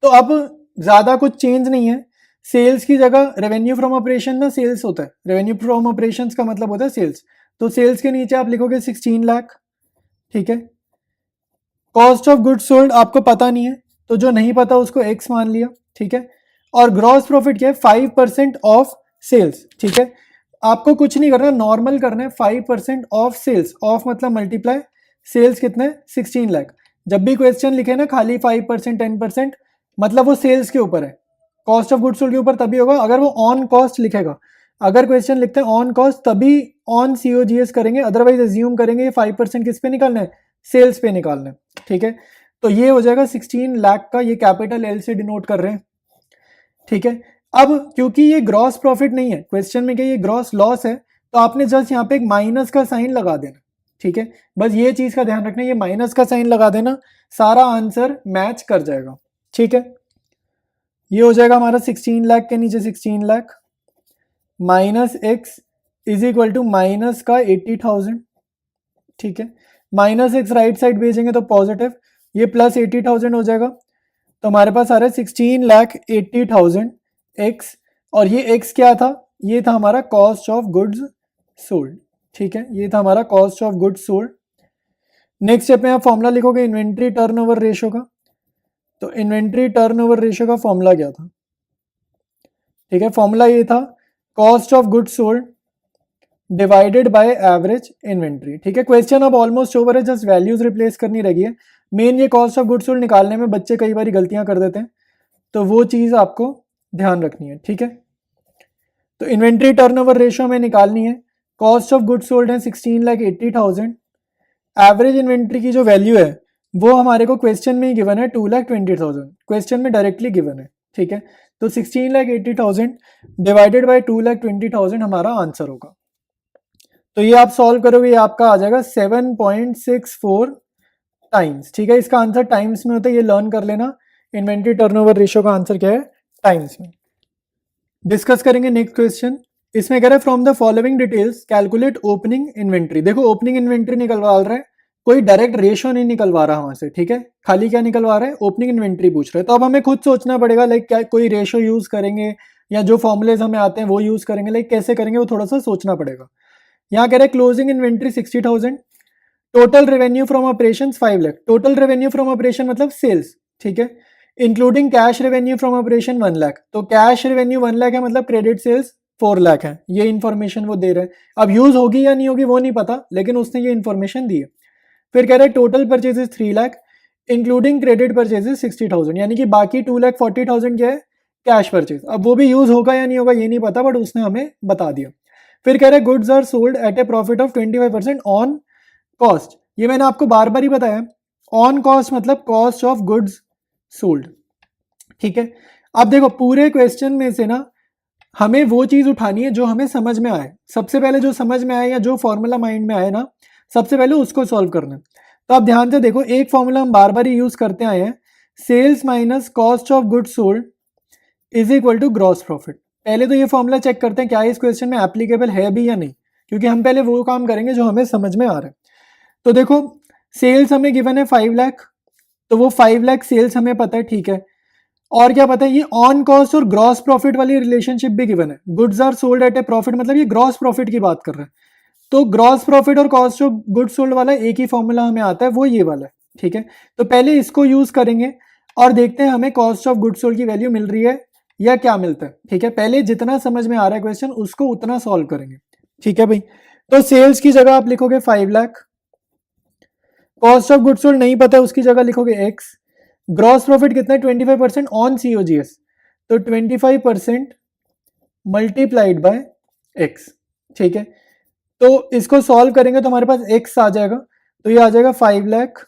तो अब ज्यादा कुछ चेंज नहीं है, सेल्स की जगह रेवेन्यू फ्रॉम ऑपरेशन ना सेल्स होता है, रेवेन्यू फ्रॉम ऑपरेशंस का मतलब होता है सेल्स, तो सेल्स के नीचे आप लिखोगे 16 लाख। ठीक है, कॉस्ट ऑफ गुड्स सोल्ड आपको पता नहीं है, तो जो नहीं पता उसको एक्स मान लिया। ठीक है, और ग्रॉस प्रॉफिट क्या है, 5% ऑफ सेल्स। ठीक है, आपको कुछ नहीं करना, नॉर्मल करना है, 5% ऑफ सेल्स, ऑफ मतलब मल्टीप्लाई, सेल्स कितने 16 लाख। जब भी क्वेश्चन लिखे ना खाली 5% 10%, मतलब वो सेल्स के ऊपर है, कॉस्ट ऑफ गुड्स सोल्ड के ऊपर तभी होगा अगर वो ऑन कॉस्ट लिखेगा। अगर क्वेश्चन लिखते हैं ऑन कॉस्ट तभी ऑन COGS करेंगे, अदरवाइज एज्यूम करेंगे 5% किस पे निकालना है, सेल्स पे निकालना है। ठीक है, तो ये हो जाएगा 16 लाख का, ये कैपिटल L से डिनोट कर रहे हैं। ठीक है, अब क्योंकि ये ग्रॉस प्रॉफिट नहीं है, क्वेश्चन में क्या ये ग्रॉस लॉस है, तो आपने जस्ट यहाँ पे एक माइनस का साइन लगा देना। ठीक है, बस ये चीज का ध्यान रखना, ये माइनस का साइन लगा देना, सारा आंसर मैच कर जाएगा। ठीक है, ये हो जाएगा हमारा 16 लाख के नीचे 16 lakh minus x is equal to minus का 80,000। ठीक है, माइनस एक्स राइट साइड भेजेंगे तो पॉजिटिव, ये प्लस 80,000 हो जाएगा, तो हमारे पास आ रहा है 16,80,000 एक्स, और ये एक्स क्या था, ये था हमारा कॉस्ट ऑफ गुड्स सोल्ड। ठीक है, ये था हमारा cost of goods sold. Next step में आप फॉर्मूला लिखोगे इन्वेंट्री टर्नओवर रेशियो का, तो इन्वेंट्री टर्नओवर रेशियो का फॉर्मूला क्या था, ठीक है, फॉर्मूला ये था cost of goods sold divided by average inventory. ठीक है, क्वेश्चन अब ऑलमोस्ट ओवर है, जस्ट वैल्यूज रिप्लेस करनी रही है। मेन ये कॉस्ट ऑफ गुड्स सोल्ड निकालने में बच्चे कई बार गलतियां कर देते हैं, तो वो चीज आपको ध्यान रखनी है। ठीक है, तो इन्वेंट्री टर्नओवर रेशियो में निकालनी है, कॉस्ट ऑफ गुड्स सोल्ड है 16,80,000, एवरेज इन्वेंट्री की जो वैल्यू है वो हमारे को क्वेश्चन में ही गिवन है 2,20,000, क्वेश्चन में डायरेक्टली गिवन है। ठीक है, तो 16,80,000 डिवाइडेड बाय 2,20,000 हमारा आंसर होगा। तो ये आप सॉल्व करोगे, ये आपका आ जाएगा 7.64 टाइम्स, ठीक है। इसका आंसर टाइम्स में होता है, ये लर्न कर लेना। इन्वेंट्री टर्नओवर रेशियो का आंसर क्या है? टाइम्स में। डिस्कस करेंगे नेक्स्ट क्वेश्चन। इसमें कह रहा है from the following details calculate opening inventory. देखो ओपनिंग इन्वेंट्री निकलवा रहा है, कोई डायरेक्ट रेशियो नहीं निकलवा रहा वहां से, ठीक है। खाली क्या निकलवा रहा है? ओपनिंग इन्वेंट्री पूछ रहा है। तो अब हमें खुद सोचना पड़ेगा, लाइक क्या कोई रेशियो यूज करेंगे या जो फॉर्मुलेज हमें आते हैं वो यूज करेंगे, लाइक कैसे करेंगे वो थोड़ा सा सोचना पड़ेगा। यहाँ कह रहे हैं closing inventory 60,000, total revenue from operation 5 lakh. Total revenue from operation मतलब सेल्स, ठीक है। Including cash revenue from operation 1 lakh. तो कैश रेवेन्यू 1 लाख है, मतलब क्रेडिट सेल्स 4 लाख है। ये इन्फॉर्मेशन वो दे रहे हैं। अब यूज होगी या नहीं होगी वो नहीं पता, लेकिन उसने ये इन्फॉर्मेशन दी है। फिर कह रहे हैं total purchases 3 lakh including credit purchases 60,000, यानी कि बाकी 2,40,000 क्या है? Cash purchase. अब वो भी यूज होगा या नहीं होगा ये नहीं पता, बट उसने हमें बता दिया। फिर कह रहे हैं goods are sold at a profit of 25% on cost. ये मैंने आपको बार बार ही बताया, ऑन कॉस्ट मतलब कॉस्ट ऑफ गुड्स सोल्ड, ठीक है। अब देखो पूरे क्वेश्चन में से ना हमें वो चीज उठानी है जो हमें समझ में आए। सबसे पहले जो समझ में आए या जो फॉर्मूला माइंड में आए ना, सबसे पहले उसको सॉल्व करना है। तो आप ध्यान से देखो, एक फॉर्मूला हम बार बार ही यूज करते आए हैं, sales minus cost of goods sold is equal to gross profit. पहले तो ये फॉर्मूला चेक करते हैं क्या इस क्वेश्चन में एप्लीकेबल है भी या नहीं, क्योंकि हम पहले वो काम करेंगे जो हमें समझ में आ रहा है। तो देखो सेल्स हमें गिवन है 5 लाख, तो वो 5 लाख सेल्स हमें पता है, ठीक है। और क्या पता है? ये ऑन कॉस्ट और ग्रॉस प्रॉफिट वाली रिलेशनशिप भी गिवन है। Goods are sold at a profit मतलब ये ग्रॉस प्रॉफिट की बात कर रहे हैं। तो ग्रॉस प्रॉफिट और कॉस्ट ऑफ गुड्स सोल्ड वाला एक ही फॉर्मूला हमें आता है, वो ये वाला है, ठीक है। तो पहले इसको यूज करेंगे और देखते हैं हमें कॉस्ट ऑफ गुड्स सोल्ड की वैल्यू मिल रही है या क्या मिलता है, ठीक है। पहले जितना समझ में आ रहा है क्वेश्चन उसको उतना सॉल्व करेंगे, ठीक है भाई। तो सेल्स की जगह आप लिखोगे 5 lakh, cost of goods sold नहीं पता है उसकी जगह लिखोगे एक्स, ग्रॉस प्रॉफिट कितना है? 25% ऑन COGS, तो 25% मल्टीप्लाइड बाय एक्स, ठीक है। तो इसको सॉल्व करेंगे तो हमारे पास एक्स आ जाएगा, तो ये आ जाएगा 5 लाख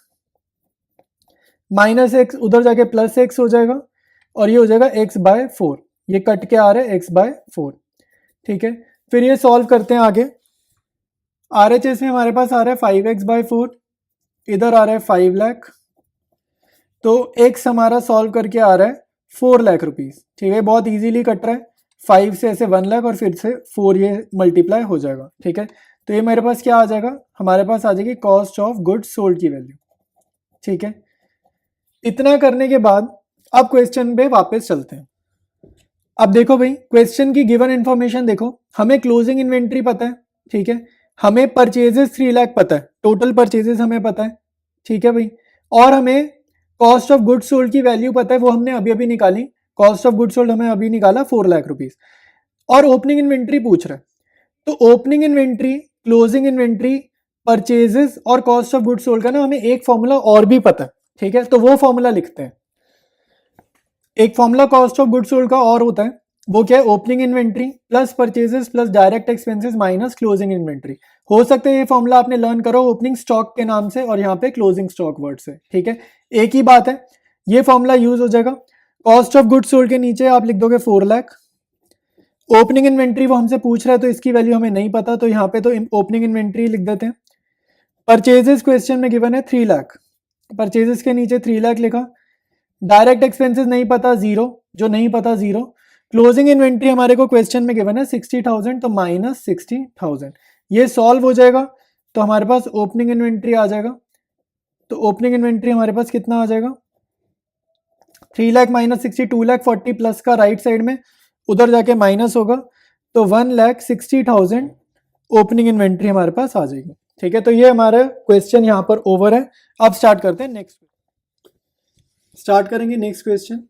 माइनस एक्स, उधर जाके प्लस एक्स हो जाएगा, और ये हो जाएगा एक्स बाय 4। ये कट के आ रहा है एक्स बाय 4, ठीक है। फिर ये सॉल्व करते हैं आगे। RHS में हमारे पास आ रहा है 5x बाय 4, इधर आ रहा है 5 लाख, तो x हमारा सॉल्व करके आ रहा है 4 लाख रुपीज, ठीक है। बहुत इजीली कट रहा है, 5 से ऐसे 1 लाख और फिर से 4 ये मल्टीप्लाई हो जाएगा, ठीक है। तो ये मेरे पास क्या आ जाएगा? हमारे पास आ जाएगी कॉस्ट ऑफ गुड्स सोल्ड की वैल्यू, ठीक है। इतना करने के बाद अब क्वेश्चन पे वापस चलते हैं। अब देखो भाई क्वेश्चन की गिवन इंफॉर्मेशन देखो, हमें क्लोजिंग इन्वेंट्री पता है, ठीक है। हमें परचेजेस 3 लाख पता है, टोटल परचेजेस हमें पता है, ठीक है भाई। और हमें कॉस्ट ऑफ गुड्स सोल्ड की वैल्यू पता है, वो हमने अभी अभी निकाली। कॉस्ट ऑफ गुड्स सोल्ड हमें अभी निकाला 4 लाख रुपीज, और ओपनिंग इन्वेंट्री पूछ रहा है। तो opening inventory, closing inventory, purchases और कॉस्ट ऑफ गुड्स सोल्ड का ना हमें एक फॉर्मूला और भी पता है, ठीक है। तो वो फॉर्मूला लिखते हैं। एक formula cost of goods sold का और होता है, वो क्या है? Opening inventory plus purchases plus direct expenses minus closing inventory. हो सकता है ये फॉर्मूला आपने लर्न करो ओपनिंग स्टॉक के नाम से और यहाँ पे क्लोजिंग स्टॉक वर्ड से, ठीक है। एक ही बात है, ये फॉर्मूला यूज हो जाएगा। कॉस्ट ऑफ गुड्स सोल्ड के नीचे आप लिख दोगे 4 लाख। ओपनिंग इन्वेंट्री वो हमसे पूछ रहा है तो इसकी वैल्यू हमें नहीं पता, तो यहाँ पे तो ओपनिंग इन्वेंट्री लिख देते हैं। परचेजेस क्वेश्चन में गिवन है 3 लाख, परचेजेस के नीचे 3 लाख लिखा। डायरेक्ट एक्सपेंसेस नहीं पता, जीरो, जो नहीं पता जीरो। क्लोजिंग इन्वेंट्री हमारे को क्वेश्चन में गिवन है 60,000, तो माइनस 60,000। ये सॉल्व हो जाएगा तो हमारे पास ओपनिंग इन्वेंट्री आ जाएगा। तो ओपनिंग इन्वेंट्री हमारे पास कितना आ जाएगा? 3 लाख माइनस 60, 2,40,000 प्लस का राइट साइड में उधर जाके माइनस होगा, तो 1,60,000 ओपनिंग इन्वेंट्री हमारे पास आ जाएगी, ठीक है। तो ये हमारा क्वेश्चन यहाँ पर ओवर है। अब स्टार्ट करते हैं नेक्स्ट, स्टार्ट करेंगे नेक्स्ट क्वेश्चन।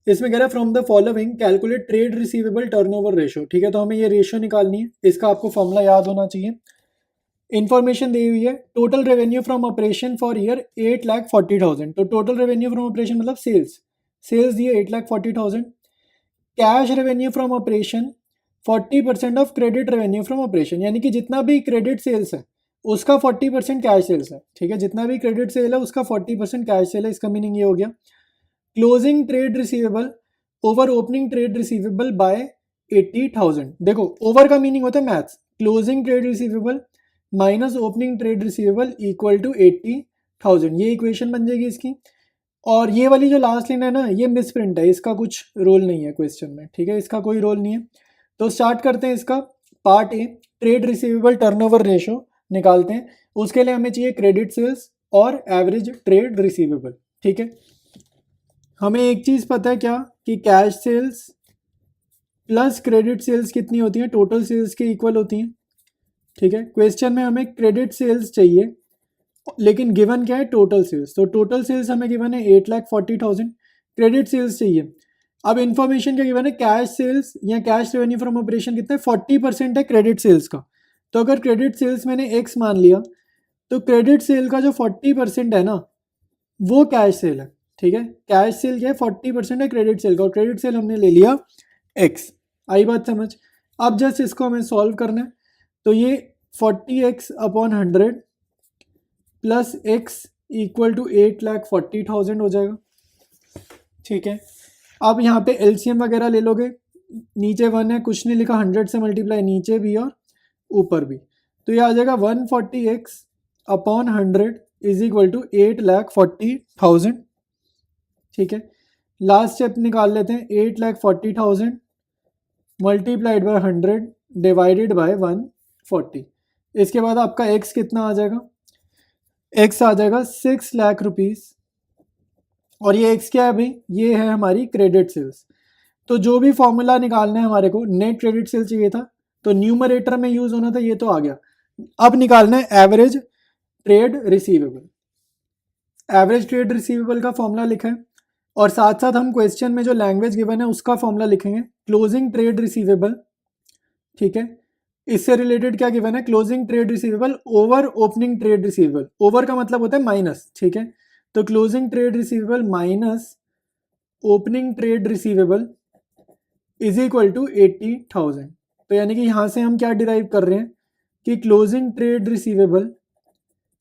इसमें कह रहा है from the following calculate trade receivable turnover ratio, ठीक है। तो हमें ये रेशियो निकालनी है, इसका आपको फॉर्मूला याद होना चाहिए। इन्फॉर्मेशन दी हुई है, total revenue from operation for year 8,40,000। तो टोटल रेवेन्यू फ्रॉम ऑपरेशन मतलब सेल्स, सेल्स दिए 8,40,000। Cash revenue from operation 40% of credit revenue from operation, यानी कि जितना भी क्रेडिट सेल्स है उसका 40% कैश सेल्स है, ठीक है। जितना भी क्रेडिट सेल है उसका 40% कैश सेल है, इसका मीनिंग ये हो गया। Closing trade receivable over opening trade receivable by 80,000। देखो ओवर का मीनिंग होता है maths, closing trade receivable minus opening trade receivable equal to thousand, ये इक्वेशन बन जाएगी इसकी। और ये वाली जो लास्ट लाइन है ना, ये मिस प्रिंट है, इसका कुछ रोल नहीं है क्वेश्चन में, ठीक है, इसका कोई रोल नहीं है। तो स्टार्ट करते हैं इसका part A, trade receivable turnover ratio निकालते हैं। उसके लिए हमें चाहिए क्रेडिट सेल्स और एवरेज ट्रेड रिसीवेबल, ठीक है। हमें एक चीज़ पता है क्या, कि cash sales plus credit sales कितनी होती हैं, टोटल सेल्स के इक्वल होती हैं, ठीक है। क्वेश्चन में हमें क्रेडिट सेल्स चाहिए, लेकिन गिवन क्या है, टोटल सेल्स। तो टोटल सेल्स हमें गिवन है 8,40,000, क्रेडिट सेल्स चाहिए। अब इन्फॉर्मेशन क्या गिवन है, कैश सेल्स या कैश रेवेन्यू फ्रॉम ऑपरेशन कितना है, 40% है क्रेडिट सेल्स का। तो अगर क्रेडिट सेल्स मैंने x मान लिया, तो क्रेडिट सेल का जो 40% है ना, वो कैश सेल है, ठीक है। कैश सेल क्या है, 40% है क्रेडिट सेल का, और क्रेडिट सेल हमने ले लिया x। आई बात समझ। अब जस्ट इसको हमें सॉल्व करना है। तो ये 40x upon 100 plus x equal to 8,40,000 हो जाएगा, ठीक है। अब यहाँ पे एलसीएम वगैरह ले लोगे, नीचे 1 है, कुछ नहीं लिखा, 100 से मल्टीप्लाई नीचे भी और ऊपर भी। तो ये आ जाएगा 140x upon 100 is equal to 8,40,000, ठीक है। लास्ट स्टेप निकाल लेते हैं, 8,40,000 मल्टीप्लाइड बाय 100 डिवाइडेड बाय 140। इसके बाद आपका x कितना आ जाएगा, x आ जाएगा 6 लाख रुपीज़। और ये x क्या है भाई, ये है हमारी क्रेडिट सेल्स। तो जो भी फॉर्मूला निकालना है हमारे को, नेट क्रेडिट सेल चाहिए था, तो न्यूमरेटर में यूज होना था, ये तो आ गया। अब निकालना है average trade receivable. Average trade receivable का फॉर्मूला लिखा है, और साथ साथ हम क्वेश्चन में जो लैंग्वेज गिवन है उसका फॉर्मूला लिखेंगे, क्लोजिंग ट्रेड रिसीवेबल, ठीक है। इससे रिलेटेड क्या गिवन है, closing trade receivable over opening trade receivable. Over का मतलब होता है माइनस, ठीक है। तो closing trade receivable minus opening trade receivable is equal to 80,000। तो यानी कि यहाँ से हम क्या डिराइव कर रहे हैं, कि closing trade receivable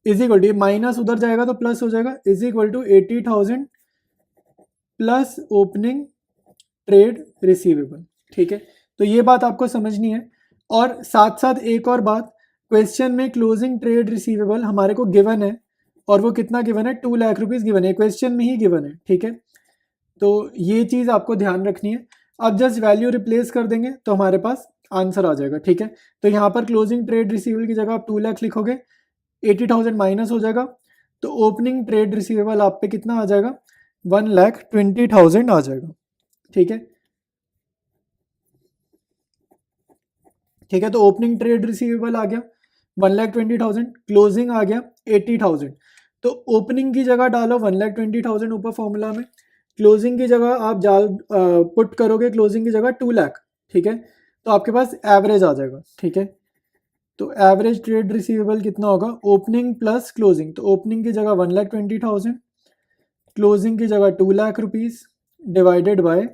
is equal to, minus उधर जाएगा तो प्लस हो जाएगा, is equal to 80,000 plus opening trade receivable, ठीक है। तो ये बात आपको समझनी है। और साथ साथ एक और बात, क्वेश्चन में क्लोजिंग ट्रेड रिसीवेबल हमारे को गिवन है, और वो कितना गिवन है, 2 लाख रुपीज़ गिवन है, क्वेश्चन में ही गिवन है, ठीक है। तो ये चीज़ आपको ध्यान रखनी है। अब जस्ट वैल्यू रिप्लेस कर देंगे तो हमारे पास आंसर आ जाएगा, ठीक है। तो यहाँ पर क्लोजिंग ट्रेड रिसीवेबल की जगह आप 2 लाख लिखोगे, 80,000 माइनस हो जाएगा, तो ओपनिंग ट्रेड रिसीवेबल आप पे कितना आ जाएगा, 1,20,000 आ जाएगा, ठीक है। ठीक है, तो ओपनिंग ट्रेड रिसीवेबल आ गया 1,20,000, क्लोजिंग आ गया 80,000। तो ओपनिंग की जगह डालो 1,20,000 ऊपर फॉर्मूला में, क्लोजिंग की जगह आप पुट करोगे क्लोजिंग की जगह 2 लाख, ठीक है। तो आपके पास एवरेज आ जाएगा, ठीक है। तो एवरेज ट्रेड रिसीवेबल कितना होगा, ओपनिंग प्लस क्लोजिंग। तो ओपनिंग की जगह 1,20,000, क्लोजिंग की जगह 2 लाख रुपीज़ डिवाइडेड बाय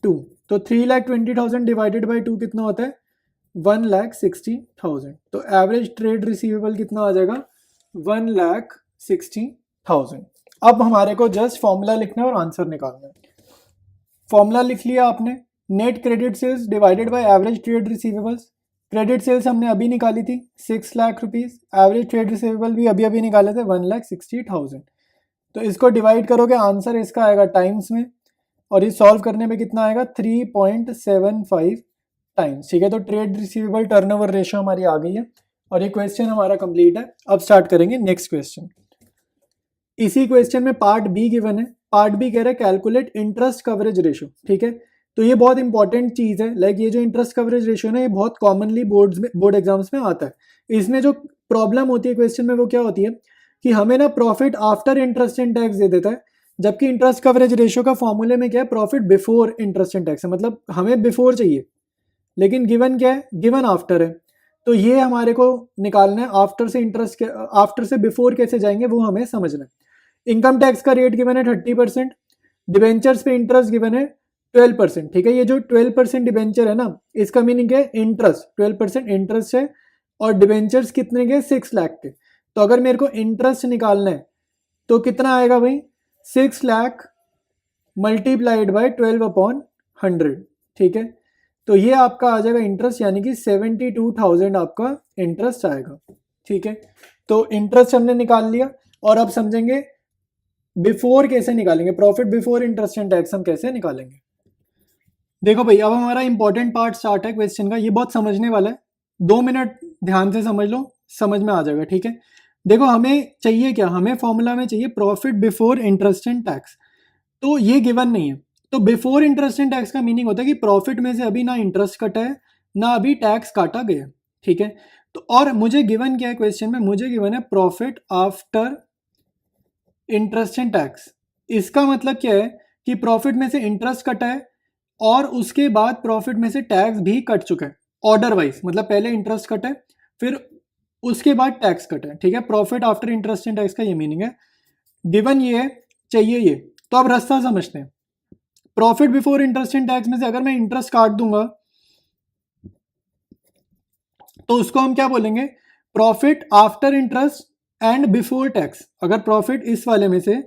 2। तो 3,20,000 डिवाइडेड बाय 2 कितना होता है, 1,60,000। तो एवरेज ट्रेड रिसीवेबल कितना आ जाएगा, 1,60,000। अब हमारे को जस्ट फॉर्मूला लिखना है और आंसर निकालना है। फॉर्मूला लिख लिया आपने, net credit sales divided by average trade receivables. Credit sales हमने अभी निकाली थी 6 lakh rupees, average trade receivable भी अभी अभी निकाले थे 1,60,000। तो इसको डिवाइड करोगे, आंसर इसका आएगा टाइम्स में, और ये सॉल्व करने में कितना आएगा, 3.75 टाइम्स, ठीक है। तो ट्रेड रिसीवेबल टर्नओवर रेशियो हमारी आ गई है, और ये क्वेश्चन हमारा कंप्लीट है। अब स्टार्ट करेंगे नेक्स्ट क्वेश्चन। इसी क्वेश्चन में पार्ट बी गिवन है। पार्ट बी कह रहा है कैलकुलेट इंटरेस्ट कवरेज रेशियो, ठीक है। तो ये बहुत इंपॉर्टेंट चीज़ है, लाइक ये जो इंटरेस्ट कवरेज रेशियो ना, ये बहुत कॉमनली बोर्ड एग्जाम्स में आता है। इसमें जो प्रॉब्लम होती है क्वेश्चन में वो क्या होती है, कि हमें ना profit after interest and tax दे देता है, जबकि इंटरेस्ट कवरेज रेशियो का फॉर्मूले में क्या है, profit before interest and tax है, मतलब हमें बिफोर चाहिए, लेकिन गिवन क्या है, गिवन आफ्टर है। तो ये हमारे को निकालना है, आफ्टर से इंटरेस्ट, आफ्टर से बिफोर कैसे जाएंगे वो हमें समझना है। इनकम टैक्स का रेट गिवन है 30%, डिबेंचर्स पे इंटरेस्ट गिवन है 12%, ठीक है। ये जो 12% डिबेंचर है ना, इसका मीनिंग है इंटरेस्ट 12% इंटरेस्ट है, और डिबेंचर्स कितने के, 6 लाख के। तो अगर मेरे को इंटरेस्ट निकालना है तो कितना आएगा भाई, 6 लाख मल्टीप्लाइड बाय 12/100, ठीक है। तो ये आपका आ जाएगा इंटरेस्ट, यानी कि 72,000 आपका इंटरेस्ट आएगा, ठीक है। तो इंटरेस्ट हमने निकाल लिया। और अब समझेंगे बिफोर कैसे निकालेंगे, profit before interest and tax हम कैसे निकालेंगे। देखो भाई, अब हमारा इंपॉर्टेंट पार्ट स्टार्ट है क्वेश्चन का, ये बहुत समझने वाला है, 2 मिनट ध्यान से समझ लो, समझ में आ जाएगा, ठीक है। देखो हमें चाहिए क्या, हमें फॉर्मूला में चाहिए profit before interest and tax, तो ये गिवन नहीं है। तो बिफोर इंटरेस्ट एंड टैक्स का मीनिंग होता है कि प्रॉफिट में से अभी ना इंटरेस्ट कटा है ना अभी टैक्स काटा गया, ठीक है। तो और मुझे गिवन क्या है क्वेश्चन में, मुझे गिवन है profit after interest and tax. इसका मतलब क्या है कि प्रॉफिट में से इंटरेस्ट कटा है और उसके बाद प्रॉफिट में से टैक्स भी कट चुका है, ऑर्डर वाइज, मतलब पहले इंटरेस्ट कटा है फिर उसके बाद टैक्स कटा है, ठीक है। Profit after interest and tax का ये मीनिंग है, गिवन ये है, चाहिए ये। तो अब रास्ता समझते हैं। Profit before interest and tax में से अगर मैं इंटरेस्ट काट दूंगा तो उसको हम क्या बोलेंगे, profit after interest and before tax. अगर प्रॉफिट इस वाले में से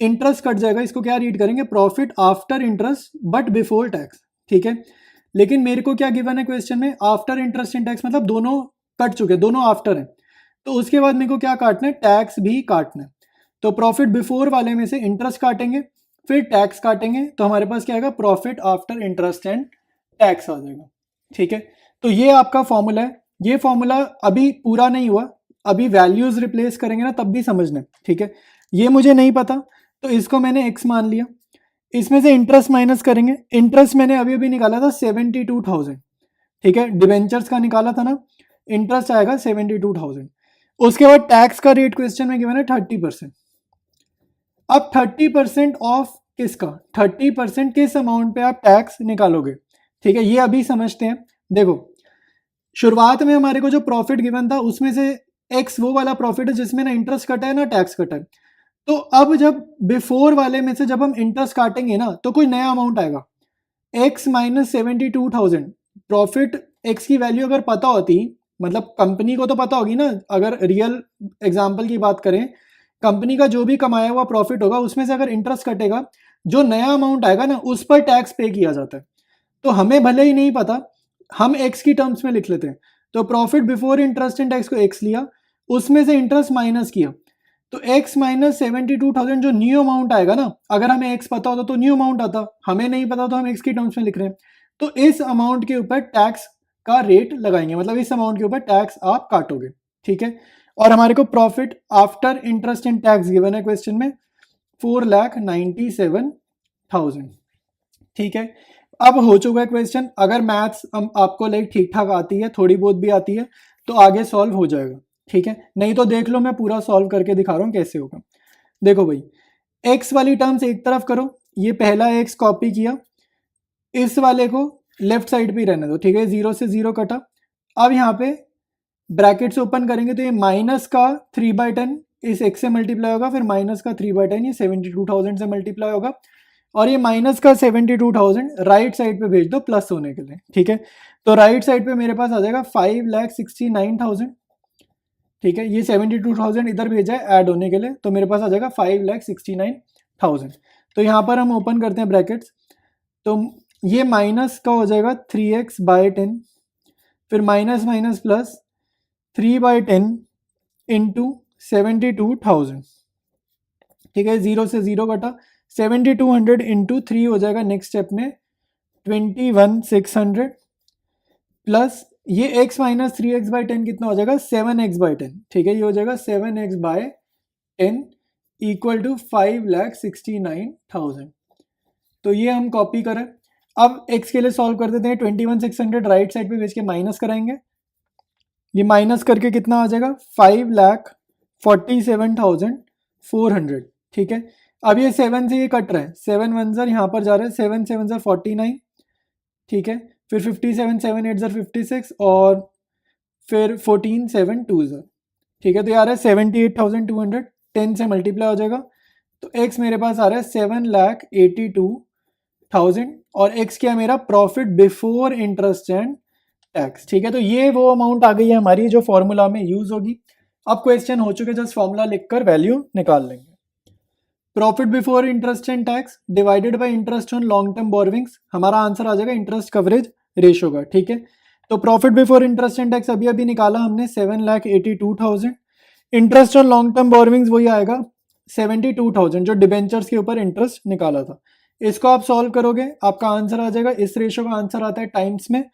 इंटरेस्ट कट जाएगा, इसको क्या रीड करेंगे, profit after interest but before tax, ठीक है। लेकिन मेरे को क्या गिवन है क्वेश्चन में, आफ्टर इंटरेस्ट एंड टैक्स, मतलब दोनों कट चुके, दोनों आफ्टर हैं, तो उसके बाद मेरे को क्या काटना है, टैक्स भी काटना है। तो प्रॉफिट बिफोर वाले में से इंटरेस्ट काटेंगे फिर टैक्स काटेंगे, तो हमारे पास क्या आएगा, profit after interest and tax आ जाएगा, ठीक है। तो ये आपका फॉर्मूला है, ये फॉर्मूला अभी पूरा नहीं हुआ, अभी वैल्यूज रिप्लेस करेंगे ना तब भी समझना, ठीक है। ये मुझे नहीं पता तो इसको मैंने x मान लिया, इसमें से इंटरेस्ट माइनस करेंगे, इंटरेस्ट मैंने अभी अभी निकाला था 72,000, ठीक है, डिवेंचर्स का निकाला था ना, इंटरेस्ट आएगा 72,000। उसके बाद टैक्स का रेट क्वेश्चन में गिवन है 30%। अब 30% ऑफ किसका, 30% किस अमाउंट पे आप टैक्स निकालोगे, ठीक है, ये अभी समझते हैं। देखो शुरुआत में हमारे को जो प्रॉफिट गिवन था उसमें से x वो वाला प्रॉफिट है जिसमें ना इंटरेस्ट कटा है ना टैक्स कटा है। तो अब जब बिफोर वाले में से जब हम इंटरेस्ट काटेंगे ना तो कोई नया अमाउंट आएगा, x माइनस 72,000। प्रॉफिट x की वैल्यू अगर पता होती, मतलब कंपनी को तो पता होगी ना, अगर रियल एग्जांपल की बात करें, कंपनी का जो भी कमाया हुआ प्रॉफिट होगा उसमें से अगर इंटरेस्ट कटेगा, जो नया अमाउंट आएगा ना उस पर टैक्स पे किया जाता है। तो हमें भले ही नहीं पता, हम x की टर्म्स में लिख लेते हैं। तो profit before interest and tax को x लिया, उसमें से इंटरेस्ट माइनस किया, तो x माइनस 72,000 जो न्यू अमाउंट आएगा ना, अगर हमें x पता होता तो न्यू अमाउंट आता, हमें नहीं पता तो हम x की टर्म्स में लिख रहे हैं। तो इस अमाउंट के ऊपर टैक्स का रेट लगाएंगे, मतलब इस अमाउंट के ऊपर टैक्स आप काटोगे, ठीक है। और हमारे को profit after interest and tax given है क्वेश्चन में 4,97,000, ठीक है। अब हो चुका है क्वेश्चन, अगर मैथ्स आपको लाइक ठीक ठाक आती है, थोड़ी बहुत भी आती है तो आगे सॉल्व हो जाएगा, ठीक है। नहीं तो देख लो मैं पूरा सॉल्व करके दिखा रहा हूँ कैसे होगा। देखो भाई, x वाली टर्म्स एक तरफ करो, ये पहला x कॉपी किया, इस वाले को लेफ्ट साइड पे रहने दो, ठीक है, 0 से 0 कटा। अब यहाँ पे ब्रैकेट्स ओपन करेंगे तो ये माइनस का 3/10 इस x से मल्टीप्लाई होगा, फिर माइनस का 3/10 ये 72,000 से मल्टीप्लाई होगा, और ये माइनस का 72,000 राइट साइड पे भेज दो प्लस होने के लिए, ठीक है। तो राइट साइड पे मेरे पास आ जाएगा 5,69,000, ठीक है। ये 72,000 इधर भेजा है ऐड होने के लिए, तो मेरे पास आ जाएगा 5,69,000। तो यहाँ पर हम ओपन करते हैं ब्रैकेट्स, तो ये माइनस का हो जाएगा 3x/10, फिर माइनस माइनस प्लस 3/10 इंटू 72,000, ठीक है, 0 से 0 कटा, 7200 इंटू 3 हो जाएगा नेक्स्ट स्टेप में 21,600, प्लस ये x माइनस 3x/10 कितना हो जाएगा, 7x/10, ठीक है, ये हो जाएगा 7x/10 इक्वल टू 5,69,000। तो ये हम कॉपी करें, अब x के लिए सॉल्व कर देते हैं, 21,600 राइट साइड पे भेज के माइनस कराएंगे, ये माइनस करके कितना आ जाएगा 5,47,400, ठीक है। अब ये 7 से ये कट रहा है, 7 1 ज़र यहाँ पर जा रहा है, 7 7 ज़र 49, ठीक है, फिर 57 7 8 ज़र 56 और फिर 14 7 2 ज़र, ठीक है। तो ये आ रहा है 78,200, 10 से मल्टीप्लाई हो जाएगा, तो x मेरे पास आ रहा है 7,82,000 और x क्या मेरा profit before interest and tax, ठीक है। तो ये वो अमाउंट आ गई है हमारी जो फॉर्मूला में यूज होगी। अब क्वेश्चन हो चुके, जस्ट फॉर्मूला लिखकर वैल्यू निकाल लेंगे। Profit before interest and tax divided by interest on long term borrowings, हमारा आंसर आ जाएगा इंटरेस्ट कवरेज रेशियो का, ठीक है। तो profit before interest and tax अभी अभी निकाला हमने 7,82,000, interest on long term borrowings वही आएगा 72,000 जो डिबेंचर्स के ऊपर इंटरेस्ट निकाला था। इसको आप सॉल्व करोगे, आपका आंसर आ जाएगा, इस रेशो का आंसर आता है टाइम्स में,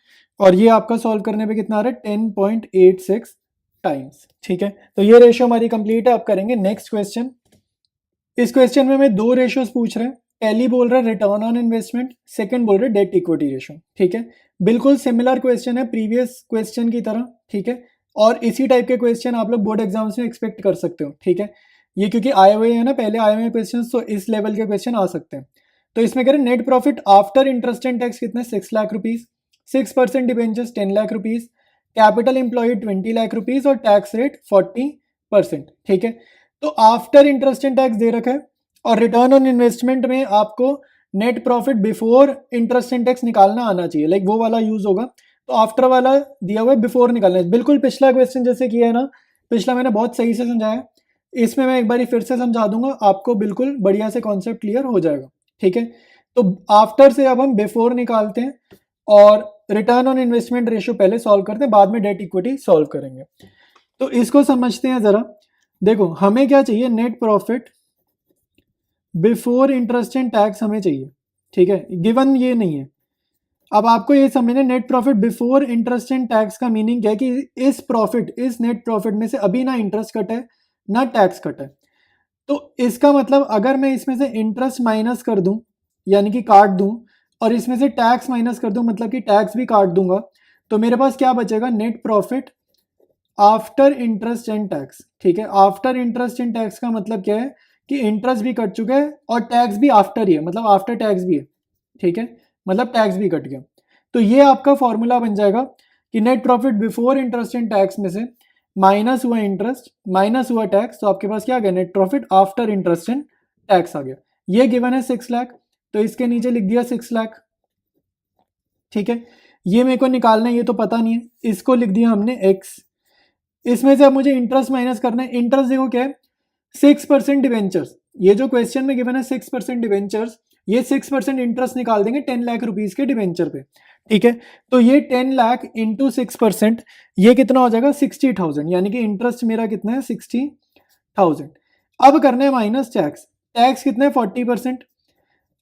और ये आपका सॉल्व करने पे कितना आ रहा है 10.86 टाइम्स। ठीक है, तो ये रेशो हमारी कंप्लीट है। अब करेंगे नेक्स्ट क्वेश्चन। इस क्वेश्चन में हमें दो रेशियोज पूछ रहे हैं। पहली बोल रहा है रिटर्न ऑन इन्वेस्टमेंट, सेकंड बोल रहे डेट इक्विटी रेशो। ठीक है, बिल्कुल सिमिलर क्वेश्चन है प्रीवियस क्वेश्चन की तरह। ठीक है, और इसी टाइप के क्वेश्चन आप लोग बोर्ड एग्जाम्स में एक्सपेक्ट कर सकते हो। ठीक है, ये क्योंकि आए हुए हैं ना, पहले आए हुए क्वेश्चन, तो इस लेवल के क्वेश्चन आ सकते हैं। तो इसमें कह रहे net profit after interest and tax कितने 6 lakh rupees, 6% debentures 10 lakh rupees, capital employed 20 lakh rupees और टैक्स रेट 40%। ठीक है, तो आफ्टर इंटरेस्ट एंड टैक्स दे रखा है, और रिटर्न ऑन इन्वेस्टमेंट में आपको net profit before interest and tax निकालना आना चाहिए, लाइक वो वाला यूज होगा। तो आफ्टर वाला दिया हुआ है, बिफोर निकालना है। बिल्कुल पिछला क्वेश्चन जैसे किया है ना, पिछला मैंने बहुत सही से समझाया, इसमें मैं एक बार फिर से समझा दूंगा, आपको बिल्कुल बढ़िया से कॉन्सेप्ट क्लियर हो जाएगा। ठीक है, तो आफ्टर से अब हम बिफोर निकालते हैं, और रिटर्न ऑन इन्वेस्टमेंट रेशियो पहले सॉल्व करते हैं, बाद में डेट इक्विटी सॉल्व करेंगे। तो इसको समझते हैं जरा। देखो हमें क्या चाहिए, net profit before interest and tax हमें चाहिए। ठीक है, गिवन ये नहीं है। अब आपको ये समझना, net profit before interest and tax का मीनिंग क्या है कि इस नेट प्रॉफिट में से अभी ना इंटरेस्ट कट है ना टैक्स कट है। तो इसका मतलब अगर मैं इसमें से इंटरेस्ट माइनस कर दूं, यानी कि काट दूं, और इसमें से टैक्स माइनस कर दूं, मतलब कि टैक्स भी काट दूंगा, तो मेरे पास क्या बचेगा, net profit after interest and tax. ठीक है, आफ्टर इंटरेस्ट एंड टैक्स का मतलब क्या है कि इंटरेस्ट भी कट चुका है और टैक्स भी आफ्टर ही है, मतलब आफ्टर टैक्स भी है। ठीक है, मतलब टैक्स भी कट गया। तो ये आपका फॉर्मूला बन जाएगा कि net profit before interest and tax में से माइनस हुआ इंटरेस्ट माइनस हुआ टैक्स, तो आपके पास क्या आ गया, net profit after interest and tax आ गया। ये गिवन है 6 लाख, तो इसके नीचे लिख दिया 6 लाख। ठीक है, ये मेरे को निकालना है, ये तो पता नहीं है, इसको लिख दिया हमने x। इसमें से अब मुझे इंटरेस्ट माइनस करना है। इंटरेस्ट देखो क्या है, 6% डिवेंचर्स, ये जो क्वेश्चन में गिवन है 6% डिवेंचर्स, ये 6% इंटरेस्ट निकाल देंगे 10 लाख रुपीज के डिवेंचर पे। ठीक है, तो ये 10 लाख इंटू 6%, ये कितना हो जाएगा 60,000, यानी कि इंटरेस्ट मेरा कितना है 60,000। अब करना है माइनस टैक्स, टैक्स कितना है 40%।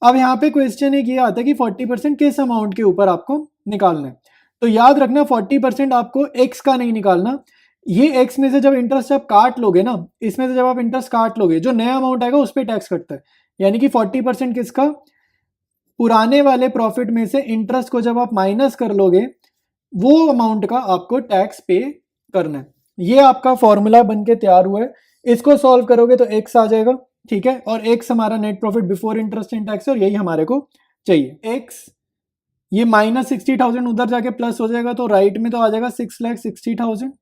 अब यहाँ पे क्वेश्चन एक ये आता है कि 40% किस अमाउंट के ऊपर आपको निकालना है। तो याद रखना 40% आपको एक्स का नहीं निकालना, ये एक्स में से जब इंटरेस्ट आप काट लोगे ना, इसमें से जब आप इंटरेस्ट काट लोगे, जो नया अमाउंट आएगा उस पर टैक्स कटता है। यानी कि 40% किसका, पुराने वाले प्रॉफिट में से इंटरेस्ट को जब आप माइनस कर लोगे, वो अमाउंट का आपको टैक्स पे करना है। ये आपका फॉर्मूला बन के तैयार हुआ है, इसको सॉल्व करोगे तो एक्स आ जाएगा। ठीक है, और एक्स हमारा net profit before interest and tax है, और यही हमारे को चाहिए एक्स। ये माइनस 60,000 उधर जाके प्लस हो जाएगा, तो राइट में तो आ जाएगा 6,60,000।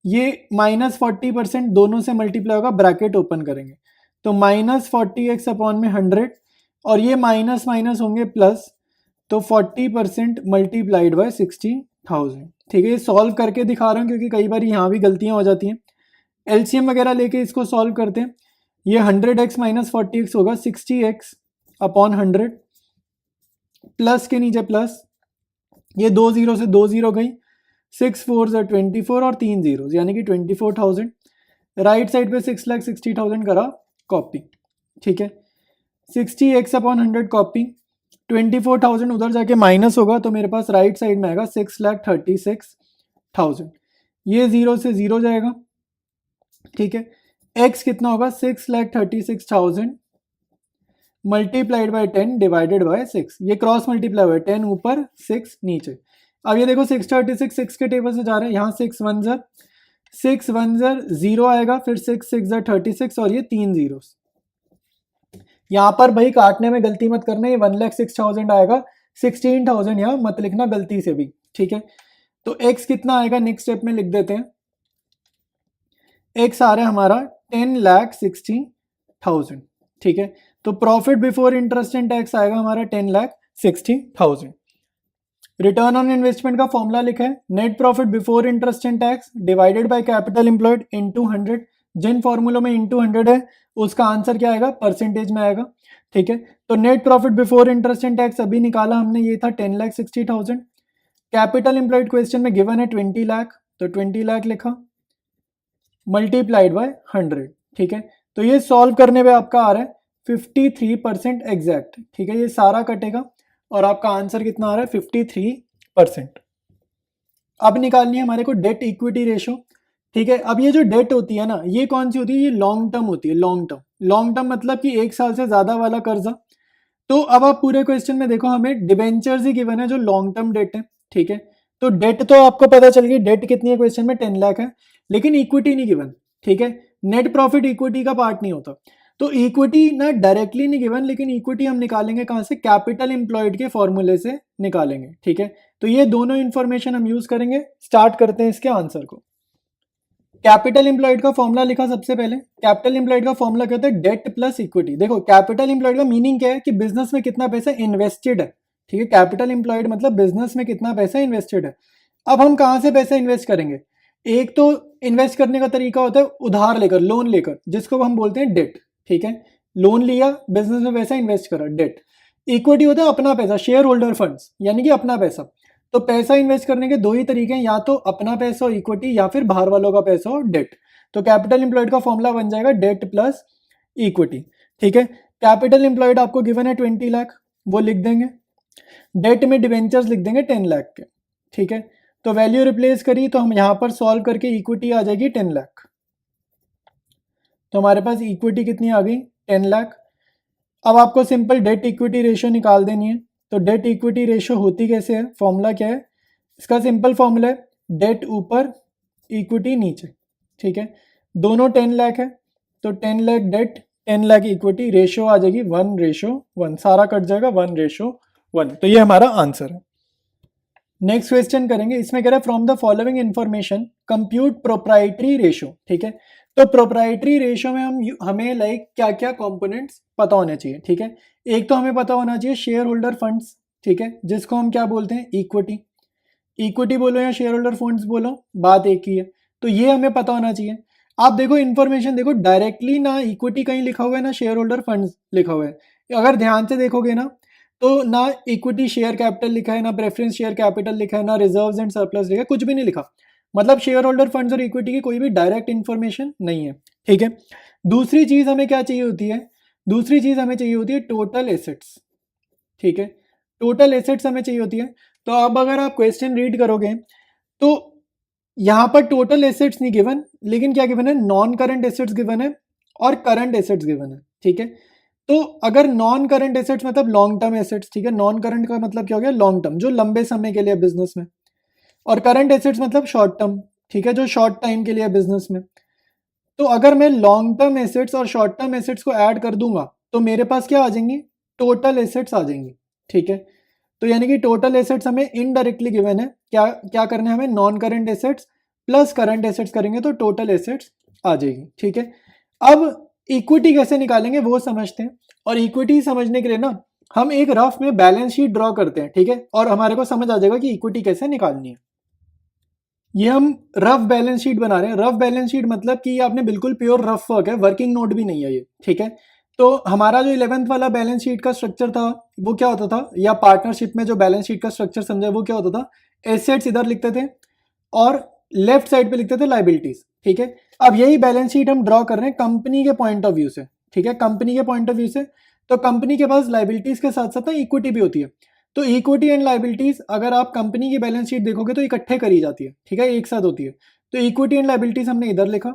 ये माइनस 40% दोनों से मल्टीप्लाई होगा, ब्रैकेट ओपन करेंगे तो माइनस 40x अपॉन में 100, और ये माइनस माइनस होंगे प्लस, तो 40% मल्टीप्लाइड बाय 60,000। ठीक है, ये सॉल्व करके दिखा रहा हूँ क्योंकि कई बार यहाँ भी गलतियाँ हो जाती हैं। एलसीएम वगैरह लेके इसको सॉल्व करते हैं। ये 100x माइनस 40x होगा 60x अपॉन 100, प्लस के नीचे प्लस, ये 2 जीरो से 2 जीरो गई, 6 4 से 24 और 3 जीरो यानी कि 24,000। राइट साइड पे 6,60,000 करा कॉपी। ठीक है, 60x अपॉन 100 कॉपी, 24,000 उधर जाके माइनस होगा, तो मेरे पास राइट साइड में आएगा 6,36,000। ये जीरो से जीरो जाएगा। ठीक है, x कितना होगा 6,36,000 मल्टीप्लाइड बाय 10 डिवाइडेड बाय 6। ये क्रॉस मल्टीप्लाई हुआ है, 10 ऊपर 6 नीचे। अब ये देखो 636 6 के टेबल से जा रहे हैं, यहाँ 6 1 ज़र 0 आएगा, फिर 6 6 ज़र 36 और ये 3 जीरो। यहाँ पर भाई काटने में गलती मत करना, ये 1,06,000 आएगा, 16,000 यहाँ मत लिखना गलती से भी। ठीक है, तो x कितना आएगा नेक्स्ट स्टेप में लिख देते हैं। x आ रहा है हमारा 10,60,000। ठीक है, तो profit before interest and tax आएगा हमारा 10,60,000। रिटर्न ऑन इन्वेस्टमेंट का फॉर्मूला लिखा है, net profit before interest and tax divided by capital employed into 100। जिन फॉर्मूलों में इनटू 100 है उसका आंसर क्या आएगा, परसेंटेज में आएगा। ठीक है, तो net profit before interest and tax अभी निकाला हमने, ये था 10,60,000। कैपिटल एम्प्लॉयड क्वेश्चन में गिवन है 20 लाख, तो 20 लाख लिखा, मल्टीप्लाइड बाय 100, ठीक है। तो ये सॉल्व करने पे आपका आ रहा है 53% एग्जैक्ट, ठीक है। ये सारा कटेगा और आपका आंसर कितना आ रहा है 53%। अब निकालनी है हमारे को डेट इक्विटी रेशो, ठीक है। अब ये जो डेट होती है ना, ये कौन सी होती है, ये लॉन्ग टर्म होती है। लॉन्ग टर्म मतलब कि 1 साल से ज्यादा वाला कर्जा। तो अब आप पूरे क्वेश्चन में देखो, हमें डिबेंचर्स ही गिवन है जो लॉन्ग टर्म डेट है, ठीक है। तो डेट तो आपको पता चल गई, डेट कितनी है क्वेश्चन में 10 लाख है, लेकिन इक्विटी नहीं गिवन, ठीक है। नेट प्रॉफिट इक्विटी का पार्ट नहीं होता। तो इक्विटी ना डायरेक्टली नहीं गिवन, लेकिन इक्विटी हम निकालेंगे कहां से, कैपिटल एम्प्लॉयड के फॉर्मूले से निकालेंगे, ठीक है। तो ये दोनों इंफॉर्मेशन हम यूज करेंगे। स्टार्ट करते हैं इसके आंसर को। कैपिटल एम्प्लॉयड का फॉर्मूला लिखा सबसे पहले। कैपिटल एम्प्लॉयड का फॉर्मूला क्या होता है, डेट प्लस इक्विटी। देखो कैपिटल एम्प्लॉयड का मीनिंग क्या है कि बिजनेस में कितना पैसा इन्वेस्टेड है, ठीक है। कैपिटल एम्प्लॉयड मतलब बिजनेस में कितना पैसा इन्वेस्टेड है। अब हम कहां से पैसा इन्वेस्ट करेंगे, एक तो इन्वेस्ट करने का तरीका होता है उधार लेकर, लोन लेकर, जिसको हम बोलते हैं डेट, ठीक है। लोन लिया, बिजनेस में पैसा इन्वेस्ट करा, डेट। इक्विटी होता है अपना पैसा, शेयर होल्डर फंड्स, यानी कि अपना पैसा। तो पैसा इन्वेस्ट करने के दो ही तरीके हैं, या तो अपना पैसा हो इक्विटी, या फिर बाहर वालों का पैसा हो डेट। तो कैपिटल एम्प्लॉयड का फॉर्मूला बन जाएगा डेट प्लस इक्विटी, ठीक है। कैपिटल एम्प्लॉयड आपको गिवन है 20 लाख, वो लिख देंगे। डेट में डिवेंचर्स लिख देंगे 10 लाख के, ठीक है। तो वैल्यू रिप्लेस करी तो हम यहां पर सॉल्व करके इक्विटी आ जाएगी 10 लाख। तो हमारे पास इक्विटी कितनी आ गई, 10 लाख। अब आपको सिंपल डेट इक्विटी रेशियो निकाल देनी है। तो डेट इक्विटी रेशियो होती कैसे है, फॉर्मूला क्या है इसका, सिंपल फॉर्मूला है डेट ऊपर इक्विटी नीचे, ठीक है। दोनों 10 लाख है, तो 10 lakh debt 10 lakh equity, ratio आ जाएगी 1:1, सारा कट जाएगा 1:1। तो ये हमारा आंसर है। नेक्स्ट क्वेश्चन करेंगे, इसमें कह रहा है from the following information compute proprietary ratio, ठीक है। तो प्रोप्राइटरी रेशियो में हमें लाइक क्या क्या कंपोनेंट्स पता होने चाहिए, ठीक है। एक तो हमें पता होना चाहिए शेयर होल्डर फंड्स, ठीक है, जिसको हम क्या बोलते हैं, इक्विटी। इक्विटी बोलो या शेयर होल्डर फंड्स बोलो, बात एक ही है। तो ये हमें पता होना चाहिए। आप देखो इन्फॉर्मेशन देखो, डायरेक्टली ना इक्विटी कहीं लिखा हुआ है ना शेयर होल्डर फंड्स लिखा हुआ है। अगर ध्यान से देखोगे ना, तो ना इक्विटी शेयर कैपिटल लिखा है, ना प्रेफरेंस शेयर कैपिटल लिखा है, ना रिजर्व्स एंड सरप्लस लिखा है, कुछ भी नहीं लिखा। मतलब शेयर होल्डर फंड्स और इक्विटी की कोई भी डायरेक्ट इन्फॉर्मेशन नहीं है, ठीक है। दूसरी चीज हमें क्या चाहिए होती है, दूसरी चीज हमें चाहिए होती है टोटल एसेट्स, ठीक है। टोटल एसेट्स हमें चाहिए होती है। तो अब अगर आप क्वेश्चन रीड करोगे तो यहां पर टोटल एसेट्स नहीं गिवन, लेकिन क्या गिवन है, नॉन करंट एसेट्स गिवन है और करंट एसेट्स गिवन है, ठीक है। तो अगर नॉन करंट एसेट्स मतलब लॉन्ग टर्म एसेट्स, ठीक है। नॉन करंट का मतलब क्या हो गया, लॉन्ग टर्म, जो लंबे समय के लिए बिजनेस में। और करंट एसेट्स मतलब शॉर्ट टर्म, ठीक है, जो शॉर्ट टाइम के लिए बिजनेस में। तो अगर मैं लॉन्ग टर्म एसेट्स और शॉर्ट टर्म एसेट्स को ऐड कर दूंगा तो मेरे पास क्या आ जाएंगी, टोटल एसेट्स आ जाएंगी, ठीक है। तो यानी कि टोटल एसेट्स हमें इनडायरेक्टली गिवन है, क्या क्या करना है हमें, non current assets plus current assets करेंगे तो टोटल एसेट्स आ जाएगी, ठीक है। अब इक्विटी कैसे निकालेंगे वो समझते हैं। और इक्विटी समझने के लिए ना हम एक रफ में बैलेंस शीट ड्रॉ करते हैं, ठीक है, और हमारे को समझ आ जाएगा कि इक्विटी कैसे निकालनी है। ये हम रफ बैलेंस शीट बना रहे हैं। रफ बैलेंस शीट मतलब कि आपने बिल्कुल प्योर रफ वर्क है, वर्किंग नोट भी नहीं है ये, ठीक है। तो हमारा जो 11th वाला बैलेंस शीट का स्ट्रक्चर था वो क्या होता था, या पार्टनरशिप में जो बैलेंस शीट का स्ट्रक्चर समझा वो क्या होता था, एसेट्स इधर लिखते थे और लेफ्ट साइड पे लिखते थे लाइबिलिटीज, ठीक है। अब यही बैलेंस शीट हम ड्रॉ कर रहे हैं कंपनी के पॉइंट ऑफ व्यू से, ठीक है, कंपनी के पॉइंट ऑफ व्यू से। तो कंपनी के पास लाइबिलिटीज के साथ साथ इक्विटी भी होती है। तो इक्विटी एंड लाइबिलिटीज अगर आप कंपनी की बैलेंस शीट देखोगे तो इकट्ठे करी जाती है, ठीक है, एक साथ होती है। तो इक्विटी एंड लाइबिलिटीज हमने इधर लिखा,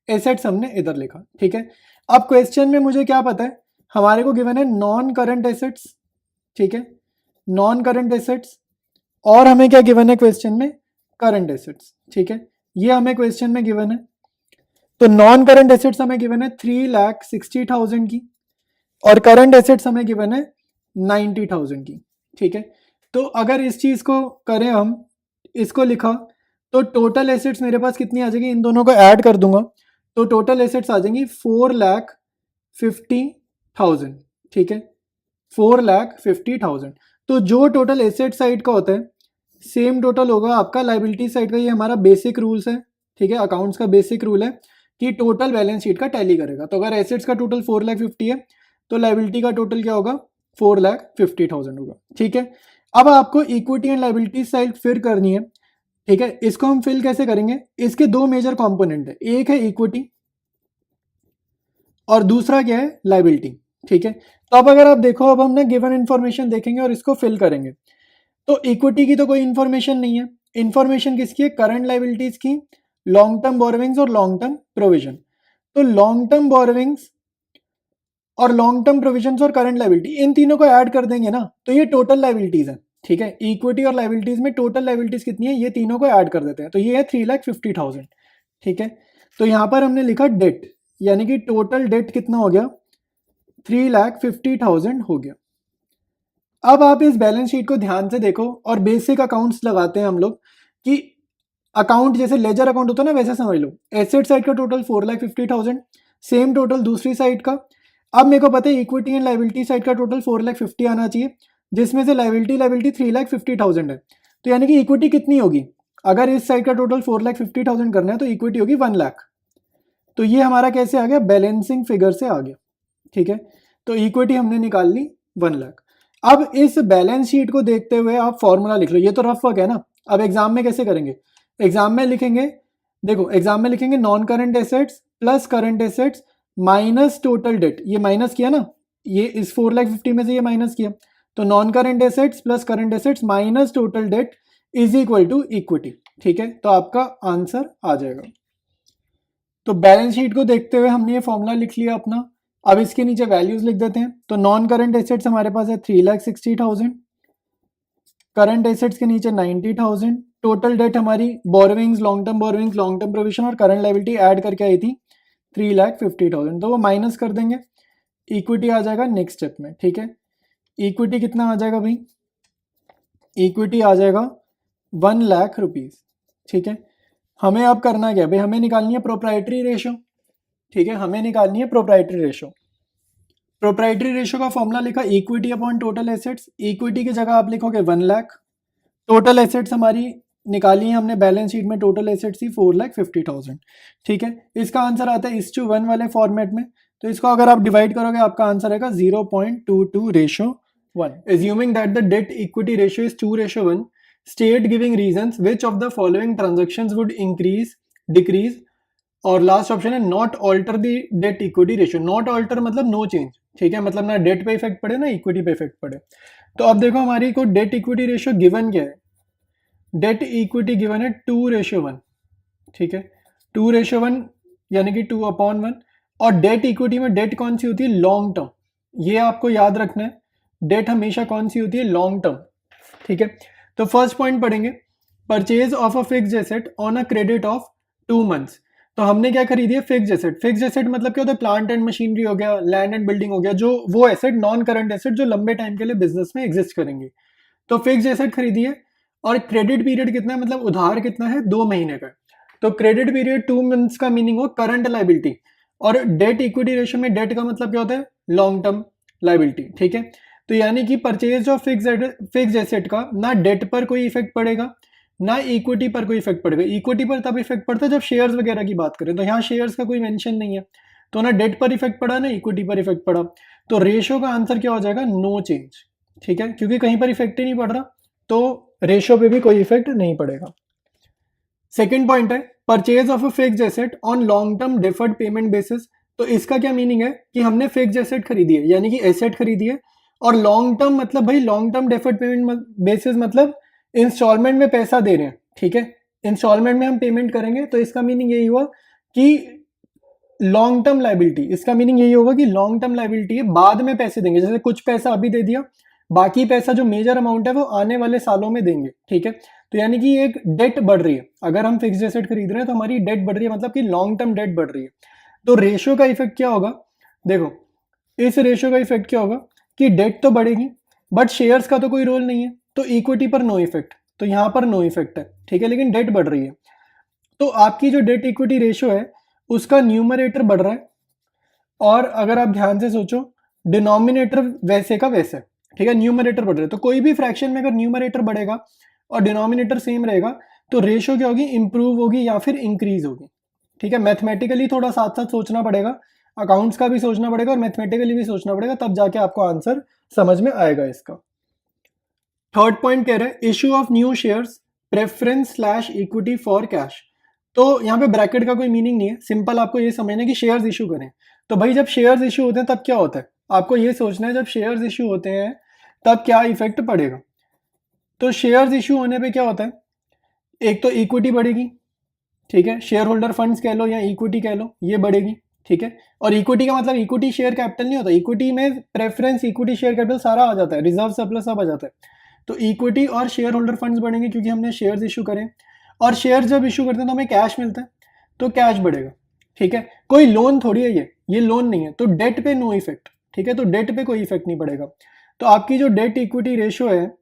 एसेट्स हमने इधर लिखा, ठीक है। अब क्वेश्चन में मुझे क्या पता है, हमारे को गिवन है नॉन करंट एसेट्स, ठीक है, नॉन करंट एसेट्स, और हमें क्या गिवन है क्वेश्चन में, करंट एसेट्स, ठीक है। ये हमें क्वेश्चन में गिवन है। तो नॉन करंट एसेट्स हमें गिवन है 3,60,000 की और करंट एसेट्स हमें गिवन है 90,000 की, ठीक है। तो अगर इस चीज को करें हम, इसको लिखा तो टोटल एसेट्स मेरे पास कितनी आ जाएगी, इन दोनों को ऐड कर दूंगा तो टोटल एसेट्स आ जाएंगी 4,50,000, ठीक है, 4,50,000। तो जो टोटल एसेट साइड का होता है सेम टोटल होगा आपका लाइबिलिटी साइड का। ये हमारा बेसिक रूल्स है, ठीक है, अकाउंट्स का बेसिक रूल है कि टोटल बैलेंस शीट का टैली करेगा। तो अगर एसेट्स का टोटल 4,50,000 है तो लाइबिलिटी का टोटल क्या होगा, 4,50,000 होगा, ठीक है। अब आपको इक्विटी एंड लाइबिलिटी साइड फिर करनी है। ठीक है, इसको हम फिल कैसे करेंगे? इसके दो मेजर कंपोनेंट है, एक है इक्विटी और दूसरा क्या है? लायबिलिटी। ठीक है, तो अब अगर आप देखो, अब हम ना गिवन इन्फॉर्मेशन देखेंगे और इसको फिल करेंगे। तो इक्विटी की तो कोई इन्फॉर्मेशन नहीं है, इन्फॉर्मेशन किसकी है? करंट लायबिलिटीज की, लॉन्ग टर्म बोरोविंग्स और लॉन्ग टर्म प्रोविजन। तो लॉन्ग टर्म बोरोविंग्स और लॉन्ग टर्म प्रोविजंस और करंट लायबिलिटी, इन तीनों को ऐड कर देंगे ना, तो ये टोटल लायबिलिटीज है। ठीक है, इक्विटी और लायबिलिटीज में टोटल लायबिलिटीज कितनी है, ये तीनों को ऐड कर देते हैं, तो ये है 3,50,000। ठीक है, तो यहां पर हमने लिखा डेट, यानी कि टोटल डेट कितना हो गया? 3,50,000 हो गया। अब आप इस बैलेंस शीट को ध्यान से देखो और बेसिक अकाउंट्स लगाते हैं हम लोग कि अकाउंट जैसे लेजर अकाउंट होता है ना, वैसे समझ लो। एसेट साइड का टोटल 4,50,000, सेम टोटल दूसरी साइड का। अब मेरे को पता है इक्विटी एंड लायबिलिटी साइड का टोटल 4,50,000 आना चाहिए, जिसमें से लायबिलिटी 3,50,000 है। तो यानी कि इक्विटी कितनी होगी? अगर इस साइड का टोटल 4,50,000 करना है तो इक्विटी होगी 1 लाख। तो ये हमारा कैसे आ गया? बैलेंसिंग फिगर से आ गया। ठीक है, तो इक्विटी हमने निकाल ली 1 लाख। अब इस बैलेंस शीट को देखते हुए आप फॉर्मूला लिख लो, ये तो रफ वर्क है ना। अब एग्जाम में कैसे करेंगे? एग्जाम में लिखेंगे, देखो एग्जाम में लिखेंगे non current assets plus current assets minus total date. ये माइनस किया ना, ये इस 4,50,000 में से ये माइनस किया, तो non current assets plus current assets minus total debt is equal to equity. ठीक है, तो आपका आंसर आ जाएगा। तो बैलेंस शीट को देखते हुए हमने ये फॉर्मूला लिख लिया अपना। अब इसके नीचे वैल्यूज लिख देते हैं। तो नॉन करंट एसेट्स हमारे पास है 3,60,000, करंट एसेट्स के नीचे 90,000, टोटल डेट हमारी बोरोविंग्स, लॉन्ग टर्म प्रोविजन और करंट लायबिलिटी ऐड करके आई थी 3,50,000, तो वो माइनस कर देंगे। इक्विटी आ जाएगा नेक्स्ट स्टेप में। ठीक है, इक्विटी कितना आ जाएगा भाई? इक्विटी आ जाएगा 1 लाख रुपीज। ठीक है, हमें अब करना क्या भाई? हमें निकालनी है प्रोप्राइटरी रेशो। ठीक है, हमें निकालनी है प्रोप्राइटरी रेशो। प्रोप्राइटरी रेशो का फॉर्मूला लिखा equity upon total assets. Equity की जगह आप लिखोगे 1 लाख, टोटल एसेट्स हमारी निकाली है हमने बैलेंस शीट में, टोटल एसेट्स थी 4,50,000। ठीक है, इसका आंसर आता है 1:1 वाले फॉर्मेट में। तो इसको अगर आप डिवाइड करोगे आपका आंसर आएगा 0.22:1। Assuming that the debt equity ratio is 2:1, state giving reasons which of the following transactions would increase, decrease, और लास्ट ऑप्शन है not alter the debt equity ratio. Not alter मतलब नो चेंज। ठीक है, मतलब ना date पे effect पड़े ना इक्विटी पे इफेक्ट पड़े। तो अब देखो हमारी को डेट इक्विटी रेशियो गिवन क्या है? डेट इक्विटी गिवन है 2:1। ठीक है, 2:1 यानी कि 2/1। और डेट इक्विटी में डेट कौन सी होती है? Long term. ये आपको याद रखना है, डेट हमेशा कौन सी होती है? Long term. ठीक है, तो फर्स्ट पॉइंट पढ़ेंगे, purchase of a fixed asset on a credit of 2 months. तो हमने क्या खरीदी है? Fixed asset. फिक्स्ड एसेट मतलब क्या होता है? प्लांट एंड मशीनरी हो गया, लैंड एंड बिल्डिंग हो गया, जो वो एसेट नॉन करंट एसेट जो लंबे टाइम के लिए बिजनेस में एग्जिस्ट करेंगे। तो फिक्स्ड एसेट खरीदी है और क्रेडिट पीरियड कितना है, मतलब उधार कितना है? 2 महीने का। तो क्रेडिट पीरियड 2 मंथ्स का मीनिंग हो करंट लायबिलिटी। और डेट इक्विटी रेशियो में डेट का मतलब क्या होता है? Long term liability. ठीक है, तो यानी कि परचेज ऑफ फिक्स्ड एसेट का ना डेट पर कोई इफेक्ट पड़ेगा ना इक्विटी पर कोई इफेक्ट पड़ेगा। इक्विटी पर तब इफेक्ट पड़ता है जब शेयर्स वगैरह की बात करें, तो यहाँ शेयर्स का कोई मेंशन नहीं है, तो ना डेट पर इफेक्ट पड़ा ना इक्विटी पर इफेक्ट पड़ा। तो रेशियो का आंसर क्या हो जाएगा? No change. ठीक है, क्योंकि कहीं पर इफेक्ट ही नहीं पड़ रहा, तो रेशियो पे भी कोई इफेक्ट नहीं पड़ेगा। सेकेंड पॉइंट है purchase of a fixed asset on long term deferred payment basis. तो इसका क्या मीनिंग है कि हमने फिक्स्ड एसेट खरीदी है, यानी कि एसेट खरीदी है, और लॉन्ग टर्म मतलब भाई long term deferred payment basis मतलब इंस्टॉलमेंट में पैसा दे रहे हैं। ठीक है, इंस्टॉलमेंट में हम पेमेंट करेंगे, तो इसका मीनिंग यही हुआ कि लॉन्ग टर्म लायबिलिटी, इसका मीनिंग यही होगा कि लॉन्ग टर्म लायबिलिटी है, बाद में पैसे देंगे। जैसे कुछ पैसा अभी दे दिया, बाकी पैसा जो मेजर अमाउंट है वो आने वाले सालों में देंगे। ठीक है, तो यानी कि एक डेट बढ़ रही है। अगर हम फिक्स्ड एसेट खरीद रहे हैं तो हमारी डेट बढ़ रही है, मतलब कि लॉन्ग टर्म डेट बढ़ रही है। तो रेशियो का इफेक्ट क्या होगा? देखो इस रेशियो का इफेक्ट क्या होगा कि डेट तो बढ़ेगी बट शेयर्स का तो कोई रोल नहीं है, तो इक्विटी पर नो इफेक्ट, तो यहां पर नो इफेक्ट है। ठीक है, लेकिन डेट बढ़ रही है, तो आपकी जो डेट इक्विटी रेशियो है उसका न्यूमरेटर बढ़ रहा है, और अगर आप ध्यान से सोचो डिनोमिनेटर वैसे का वैसे। ठीक है, न्यूमरेटर बढ़ रहा है, तो कोई भी फ्रैक्शन में अगर न्यूमरेटर बढ़ेगा और डिनोमिनेटर सेम रहेगा तो रेशियो क्या होगी? इंप्रूव होगी या फिर इंक्रीज होगी। ठीक है, मैथमेटिकली थोड़ा साथ साथ सोचना पड़ेगा, अकाउंट्स का भी सोचना पड़ेगा और मैथमेटिकली भी सोचना पड़ेगा, तब जाके आपको आंसर समझ में आएगा इसका। थर्ड पॉइंट कह रहे हैं issue of new shares preference slash equity for cash. तो यहाँ पे ब्रैकेट का कोई मीनिंग नहीं है, सिंपल आपको ये समझना है कि शेयर्स इशू करें। तो भाई जब शेयर्स इशू होते हैं तब क्या होता है, आपको ये सोचना है जब शेयर्स इशू होते हैं तब क्या इफेक्ट पड़ेगा। तो शेयर्स इशू होने पे क्या होता है, एक तो इक्विटी बढ़ेगी, ठीक है, शेयर होल्डर फंड्स कह लो या इक्विटी कह लो, ये बढ़ेगी, ठीक है। और इक्विटी का मतलब इक्विटी शेयर कैपिटल नहीं होता, इक्विटी में प्रेफरेंस इक्विटी शेयर कैपिटल सारा आ जाता है, रिजर्व सरप्लस सब आ जाता है। तो इक्विटी और शेयर होल्डर फंड्स बढ़ेंगे क्योंकि हमने शेयर्स इशू करें, और शेयर जब इशू करते हैं तो हमें कैश मिलता है, तो कैश बढ़ेगा, ठीक है। कोई लोन थोड़ी है ये लोन नहीं है, तो डेट पे नो इफेक्ट, ठीक है, तो डेट पे कोई इफेक्ट नहीं पड़ेगा। तो आपकी जो डेट इक्विटी रेशियो है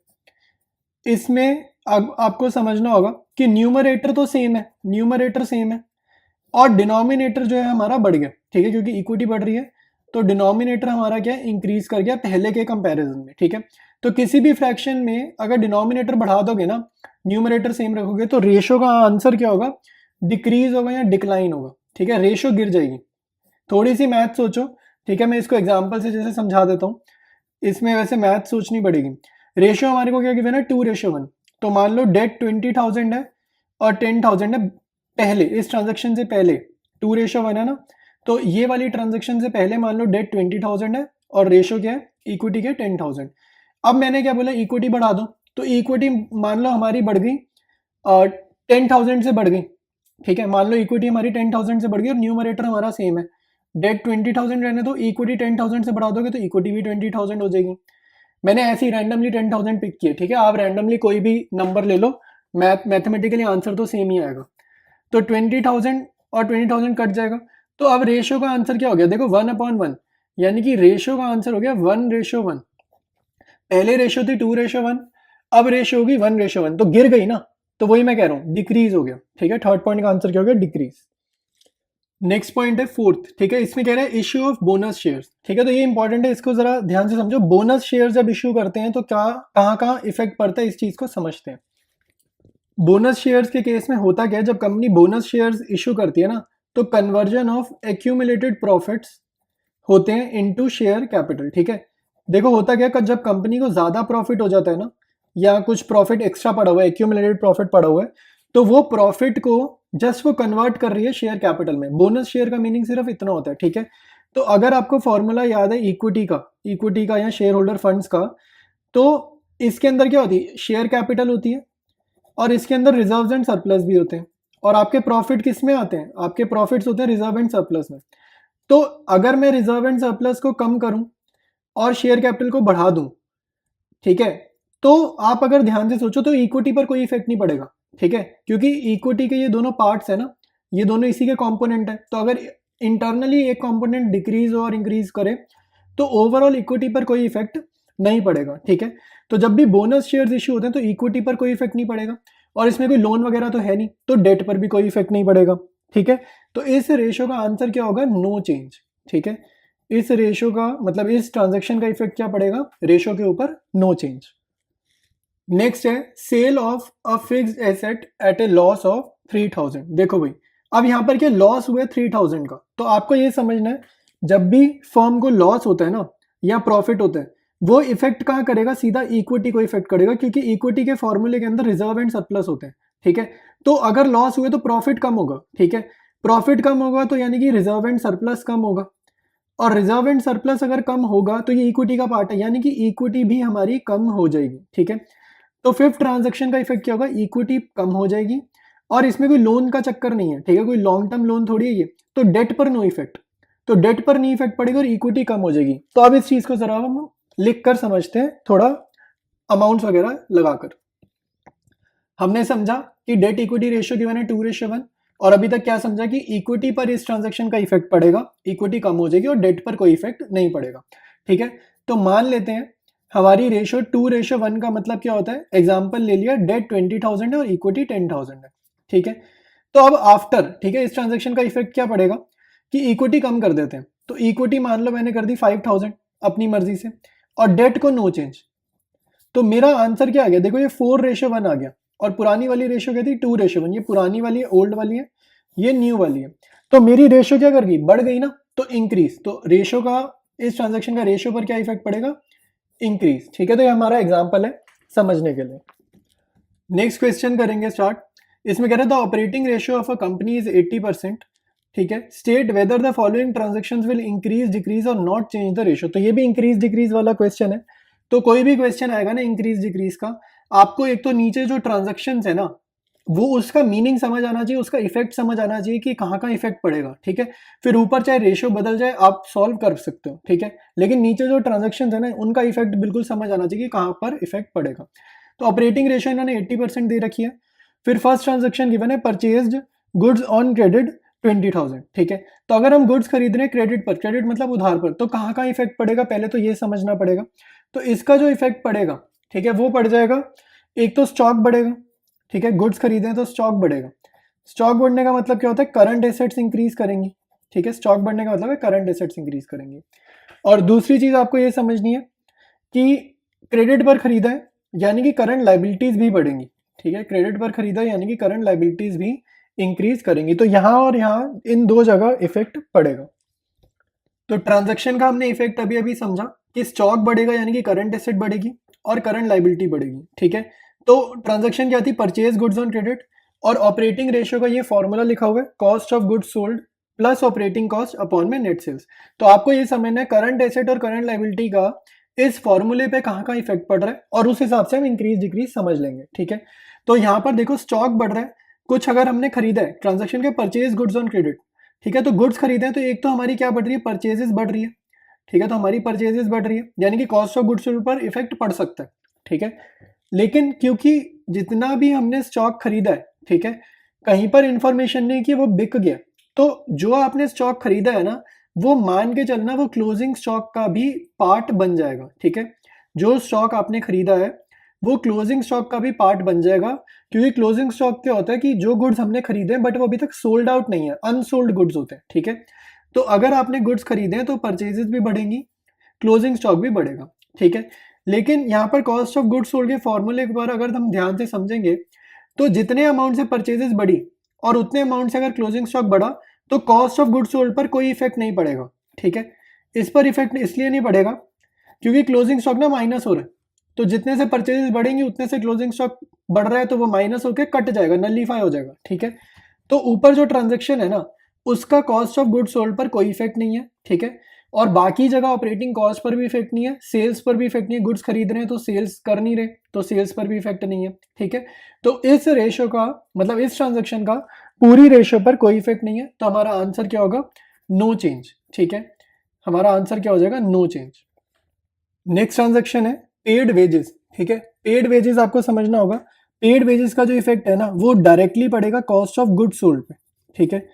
इसमें आपको समझना होगा कि न्यूमरेटर तो सेम है, न्यूमरेटर सेम है, और डिनोमिनेटर जो है हमारा बढ़ गया, ठीक है, क्योंकि इक्विटी बढ़ रही है तो डिनोमिनेटर हमारा क्या है, इंक्रीज कर गया पहले के कंपैरिजन में, ठीक है। तो किसी भी फ्रैक्शन में अगर डिनोमिनेटर बढ़ा दोगे ना, न्यूमरेटर सेम रखोगे, तो रेशो का आंसर क्या होगा, डिक्रीज होगा या डिक्लाइन होगा, ठीक है, रेशो गिर जाएगी। थोड़ी सी मैथ सोचो, ठीक है, मैं इसको एग्जाम्पल से जैसे समझा देता हूँ, इसमें वैसे मैथ सोचनी पड़ेगी। रेशियो हमारे को क्या गिवन है, 2:1। तो मान लो डेट 20,000 है और 10,000 है पहले, इस ट्रांजेक्शन से पहले 2:1 है ना, तो ये वाली ट्रांजेक्शन से पहले मान लो डेट 20,000 है और रेशियो क्या है, इक्विटी के 10,000। अब मैंने क्या बोला, इक्विटी बढ़ा दो, तो इक्विटी मान लो हमारी बढ़ गई 10,000 से बढ़ गई, ठीक है, मान लो इक्विटी हमारी 10,000 से बढ़ गई और न्यूमरेटर हमारा सेम है, डेट 20,000 रहने दो, इक्विटी 10,000 से बढ़ा दोगे तो इक्विटी भी 20,000 हो जाएगी। मैंने ऐसे ही रैंडमली 10,000 पिक किए, ठीक है, आप रैंडमली कोई भी नंबर ले लो, मैथमेटिकली आंसर तो सेम ही आएगा। तो 20,000 और 20,000 कट जाएगा, तो अब रेशियो का आंसर क्या हो गया, देखो 1/1, यानी कि रेशियो का आंसर हो गया 1:1। पहले रेशियो थी 2:1, अब रेशियो होगी 1:1, तो गिर गई ना, तो वही मैं कह रहा हूँ डिक्रीज हो गया, ठीक है। थर्ड पॉइंट का आंसर क्या हो गया, डिक्रीज। नेक्स्ट पॉइंट है फोर्थ, ठीक है, इसमें कह रहा है इश्यू ऑफ बोनस शेयर्स, ठीक है, तो ये इंपॉर्टेंट है, इसको जरा ध्यान से समझो। बोनस शेयर जब इश्यू करते हैं तो क्या कहाँ इफेक्ट पड़ता है, इस चीज को समझते हैं। बोनस शेयर्स के केस में होता क्या है, जब कंपनी बोनस शेयर्स इशू करती है ना, तो कन्वर्जन ऑफ एक्यूमुलेटेड प्रॉफिट्स होते हैं इनटू शेयर कैपिटल, ठीक है। देखो होता क्या है, जब कंपनी को ज्यादा प्रॉफिट हो जाता है ना, या कुछ प्रॉफिट एक्स्ट्रा पड़ा हुआ है, एक्यूमुलेटेड प्रॉफिट पड़ा हुआ है, तो वो प्रॉफिट को जस्ट वो कन्वर्ट कर रही है शेयर कैपिटल में। बोनस शेयर का मीनिंग सिर्फ इतना होता है, ठीक है। तो अगर आपको फॉर्मूला याद है इक्विटी का या शेयर होल्डर फंड्स का, तो इसके अंदर क्या होती है, शेयर कैपिटल होती है और इसके अंदर रिजर्व्स एंड सरप्लस भी होते हैं, और आपके प्रॉफिट किस में आते हैं, आपके प्रॉफिट्स होते हैं रिजर्व एंड सरप्लस में। तो अगर मैं रिजर्व एंड सरप्लस को कम करूं और शेयर कैपिटल को बढ़ा दूं, ठीक है, तो आप अगर ध्यान से सोचो तो इक्विटी पर कोई इफेक्ट नहीं पड़ेगा, ठीक है, क्योंकि इक्विटी के ये दोनों पार्ट्स है ना, ये दोनों इसी के कंपोनेंट है। तो अगर इंटरनली एक कंपोनेंट डिक्रीज और इंक्रीज करे तो ओवरऑल इक्विटी पर कोई इफेक्ट नहीं पड़ेगा, ठीक है। तो जब भी बोनस शेयर्स इशू होते हैं तो इक्विटी पर कोई इफेक्ट नहीं पड़ेगा, और इसमें कोई लोन वगैरह तो है नहीं, तो डेट पर भी कोई इफेक्ट नहीं पड़ेगा, ठीक है। तो इस रेशियो का आंसर क्या होगा, नो चेंज, ठीक है। इस रेशियो का मतलब इस ट्रांजेक्शन का इफेक्ट क्या पड़ेगा, रेशियो के ऊपर नो चेंज। नेक्स्ट है sale of a fixed asset at a loss of 3,000। देखो भाई, अब यहाँ पर क्या लॉस हुआ है 3,000 का, तो आपको ये समझना है जब भी फर्म को लॉस होता है ना या प्रॉफिट होता है, वो इफेक्ट कहाँ करेगा, सीधा इक्विटी को इफेक्ट करेगा, क्योंकि इक्विटी के फॉर्मूले के अंदर रिजर्व एंड सरप्लस होते हैं, ठीक है। तो अगर लॉस हुए तो प्रॉफिट कम होगा, ठीक है, प्रॉफिट कम होगा तो यानी कि रिजर्व एंड सरप्लस कम होगा, और रिजर्व एंड सरप्लस अगर कम होगा तो ये इक्विटी का पार्ट है, यानी कि इक्विटी भी हमारी कम हो जाएगी, ठीक है। तो फिफ्थ ट्रांजेक्शन का इफेक्ट क्या होगा, इक्विटी कम हो जाएगी, और इसमें कोई लोन का चक्कर नहीं है, ठीक है, कोई लॉन्ग टर्म लोन थोड़ी है ये, तो डेट पर नो इफेक्ट, तो डेट पर नहीं इफेक्ट पड़ेगा और इक्विटी कम हो जाएगी। तो अब इस चीज को जरा हम लिख कर समझते हैं, थोड़ा अमाउंट वगैरह लगाकर। हमने समझा कि डेट इक्विटी रेशियो गिवन है 2:1, और अभी तक क्या समझा कि इक्विटी पर इस ट्रांजेक्शन का इफेक्ट पड़ेगा, इक्विटी कम हो जाएगी और डेट पर कोई इफेक्ट नहीं पड़ेगा, ठीक है। तो मान लेते हैं हमारी रेशियो 2:1 का मतलब क्या होता है, एग्जाम्पल ले लिया, डेट 20,000 है और इक्विटी 10,000 है, ठीक है। तो अब आफ्टर, ठीक है, इस ट्रांजेक्शन का इफेक्ट क्या पड़ेगा कि इक्विटी कम कर देते हैं, तो इक्विटी मान लो मैंने कर दी 5,000 अपनी मर्जी से, और डेट को नो चेंज, तो मेरा आंसर क्या आ गया, देखो ये 4:1 आ गया, और पुरानी वाली रेशियो क्या थी 2:1, ये पुरानी वाली है, ओल्ड वाली है, ये न्यू वाली है, तो मेरी रेशियो क्या कर गई, बढ़ गई ना, तो इंक्रीज, तो रेशियो का इस ट्रांजेक्शन का रेशियो पर क्या इफेक्ट पड़ेगा, इंक्रीज, ठीक है। तो ये हमारा एग्जाम्पल है समझने के लिए। नेक्स्ट क्वेश्चन करेंगे स्टार्ट। इसमें कह रहा है the operating ratio of a company is 80%, ठीक है। State whether the following transactions will increase decrease और नॉट चेंज द रेशियो। तो ये भी इंक्रीज डिक्रीज वाला क्वेश्चन है। तो कोई भी क्वेश्चन आएगा ना इंक्रीज डिक्रीज का, आपको एक तो नीचे जो ट्रांजेक्शंस है ना वो उसका मीनिंग समझ आना चाहिए, उसका इफेक्ट समझ आना चाहिए कि कहाँ का इफेक्ट पड़ेगा, ठीक है। फिर ऊपर चाहे रेशियो बदल जाए आप सॉल्व कर सकते हो, ठीक है। लेकिन नीचे जो ट्रांजेक्शंस है ना उनका इफेक्ट बिल्कुल समझ आना चाहिए कि कहाँ पर इफेक्ट पड़ेगा। तो ऑपरेटिंग रेशियो इन्होंने 80% दे रखी है। फिर फर्स्ट ट्रांजेक्शन गिवन है परचेज्ड गुड्स ऑन क्रेडिट 20,000, ठीक है। तो अगर हम गुड्स खरीद रहे हैं क्रेडिट पर, क्रेडिट मतलब उधार पर, तो कहाँ कहाँ इफेक्ट पड़ेगा पहले तो ये समझना पड़ेगा। तो इसका जो इफेक्ट पड़ेगा, ठीक है, वो पड़ जाएगा, एक तो स्टॉक बढ़ेगा, ठीक है। गुड्स खरीदें तो स्टॉक बढ़ेगा। स्टॉक बढ़ने का मतलब क्या होता है, करंट एसेट्स इंक्रीज करेंगी, ठीक है। स्टॉक बढ़ने का मतलब है करंट एसेट्स इंक्रीज करेंगे। और दूसरी चीज आपको ये समझनी है कि क्रेडिट पर खरीदा है यानी कि करंट लाइबिलिटीज भी बढ़ेंगी, ठीक है। क्रेडिट पर खरीदा यानी कि करंट लाइबिलिटीज भी इंक्रीज करेंगी। तो यहां और यहां इन दो जगह इफेक्ट पड़ेगा। तो ट्रांजैक्शन का हमने इफेक्ट अभी अभी समझा कि स्टॉक बढ़ेगा यानी कि करंट एसेट बढ़ेगी और करंट लाइबिलिटी बढ़ेगी, ठीक है। तो ट्रांजैक्शन क्या थी, परचेज गुड्स ऑन क्रेडिट, और ऑपरेटिंग रेशियो का ये फॉर्मूला लिखा हुआ है, cost of goods sold plus operating cost upon में नेट सेल्स। तो आपको ये समझना है करंट एसेट और करंट लाइबिलिटी का इस फॉर्मूले पे कहाँ कहाँ इफेक्ट पड़ रहा है और उस हिसाब से हम इंक्रीज डिक्रीज समझ लेंगे, ठीक है। तो यहाँ पर देखो स्टॉक बढ़ रहा है, कुछ अगर हमने खरीदा है ट्रांजेक्शन के परचेज गुड्स ऑन क्रेडिट, ठीक है। तो गुड्स खरीदे हैं तो एक तो हमारी क्या बढ़ रही है, परचेजेस बढ़ रही है, ठीक है। तो हमारी परचेजेस बढ़ रही है यानी कि कॉस्ट ऑफ गुड्स सोल्ड पर इफेक्ट पड़ सकता है, ठीक है। लेकिन क्योंकि जितना भी हमने स्टॉक खरीदा है, ठीक है, कहीं पर इंफॉर्मेशन नहीं कि वो बिक गया, तो जो आपने स्टॉक खरीदा है ना वो मान के चलना वो क्लोजिंग स्टॉक का भी पार्ट बन जाएगा, ठीक है। जो स्टॉक आपने खरीदा है वो क्लोजिंग स्टॉक का भी पार्ट बन जाएगा, क्योंकि क्लोजिंग स्टॉक क्या होता है कि जो गुड्स हमने खरीदे हैं बट वो अभी तक सोल्ड आउट नहीं है, अनसोल्ड गुड्स होते हैं, ठीक है। तो अगर आपने गुड्स खरीदे हैं तो परचेजेस भी बढ़ेंगी, क्लोजिंग स्टॉक भी बढ़ेगा, ठीक है। लेकिन यहाँ पर कॉस्ट ऑफ गुड्स सोल्ड के फॉर्मूले के बारे अगर हम ध्यान से समझेंगे तो जितने अमाउंट से परचेजेस बढ़ी और उतने अमाउंट से अगर क्लोजिंग स्टॉक बढ़ा तो कॉस्ट ऑफ गुड्स सोल्ड पर कोई इफेक्ट नहीं पड़ेगा, ठीक है। इस पर इफेक्ट इसलिए नहीं पड़ेगा क्योंकि क्लोजिंग स्टॉक ना माइनस हो रहा है, तो जितने से परचेजेस बढ़ेंगे उतने से क्लोजिंग स्टॉक बढ़ रहा है तो वो माइनस होकर कट जाएगा, नलीफाई हो जाएगा, ठीक है। तो ऊपर जो ट्रांजेक्शन है ना उसका कॉस्ट ऑफ गुड्स सोल्ड पर कोई इफेक्ट नहीं है, ठीक है। और बाकी जगह ऑपरेटिंग कॉस्ट पर भी इफेक्ट नहीं है, सेल्स पर भी इफेक्ट नहीं है, गुड्स खरीद रहे हैं तो सेल्स कर नहीं रहे तो सेल्स पर भी इफेक्ट नहीं है, ठीक है। तो इस रेशियो का मतलब इस ट्रांजेक्शन का पूरी रेशियो पर कोई इफेक्ट नहीं है, तो हमारा आंसर क्या होगा, नो चेंज, ठीक है। हमारा आंसर क्या हो जाएगा, नो चेंज। नेक्स्ट ट्रांजेक्शन है पेड वेजेस, ठीक है। पेड वेजेस आपको समझना होगा, पेड वेजेस का जो इफेक्ट है ना वो डायरेक्टली पड़ेगा कॉस्ट ऑफ गुड्स सोल्ड पे, ठीक है।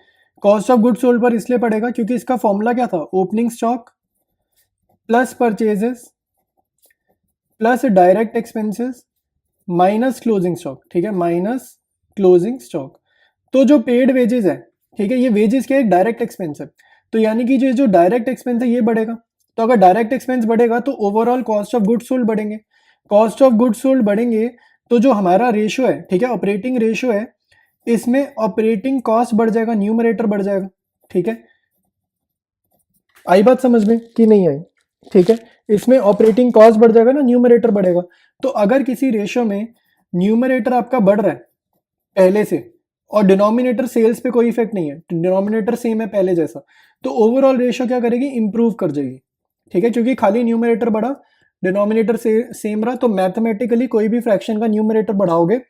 कॉस्ट ऑफ गुड्स सोल्ड पर इसलिए पड़ेगा क्योंकि इसका फॉर्मूला क्या था, opening stock plus purchases plus direct expenses minus closing stock, ठीक है, माइनस क्लोजिंग स्टॉक। तो जो पेड वेजेस है, ठीक है, ये वेजेस क्या है, डायरेक्ट एक्सपेंस है, तो यानी कि जो डायरेक्ट एक्सपेंस है ये बढ़ेगा। तो अगर डायरेक्ट एक्सपेंस बढ़ेगा तो overall cost of goods sold बढ़ेंगे, कॉस्ट ऑफ गुड्स सोल्ड बढ़ेंगे तो जो हमारा रेशियो है, ठीक है, ऑपरेटिंग रेशियो है, इसमें ऑपरेटिंग कॉस्ट बढ़ जाएगा, न्यूमरेटर बढ़ जाएगा, ठीक है। आई बात समझ में कि नहीं आई, ठीक है। इसमें ऑपरेटिंग कॉस्ट बढ़ जाएगा ना, न्यूमरेटर बढ़ेगा। तो अगर किसी रेशियो में न्यूमरेटर आपका बढ़ रहा है पहले से और डिनोमिनेटर सेल्स पे कोई इफेक्ट नहीं है, डिनोमिनेटर सेम है पहले जैसा, तो ओवरऑल रेशियो क्या करेगी, इंप्रूव कर जाएगी, ठीक है। क्योंकि खाली न्यूमरेटर बढ़ा डिनोमिनेटर से सेम रहा, तो मैथमेटिकली कोई भी फ्रैक्शन का न्यूमरेटर बढ़ाओगे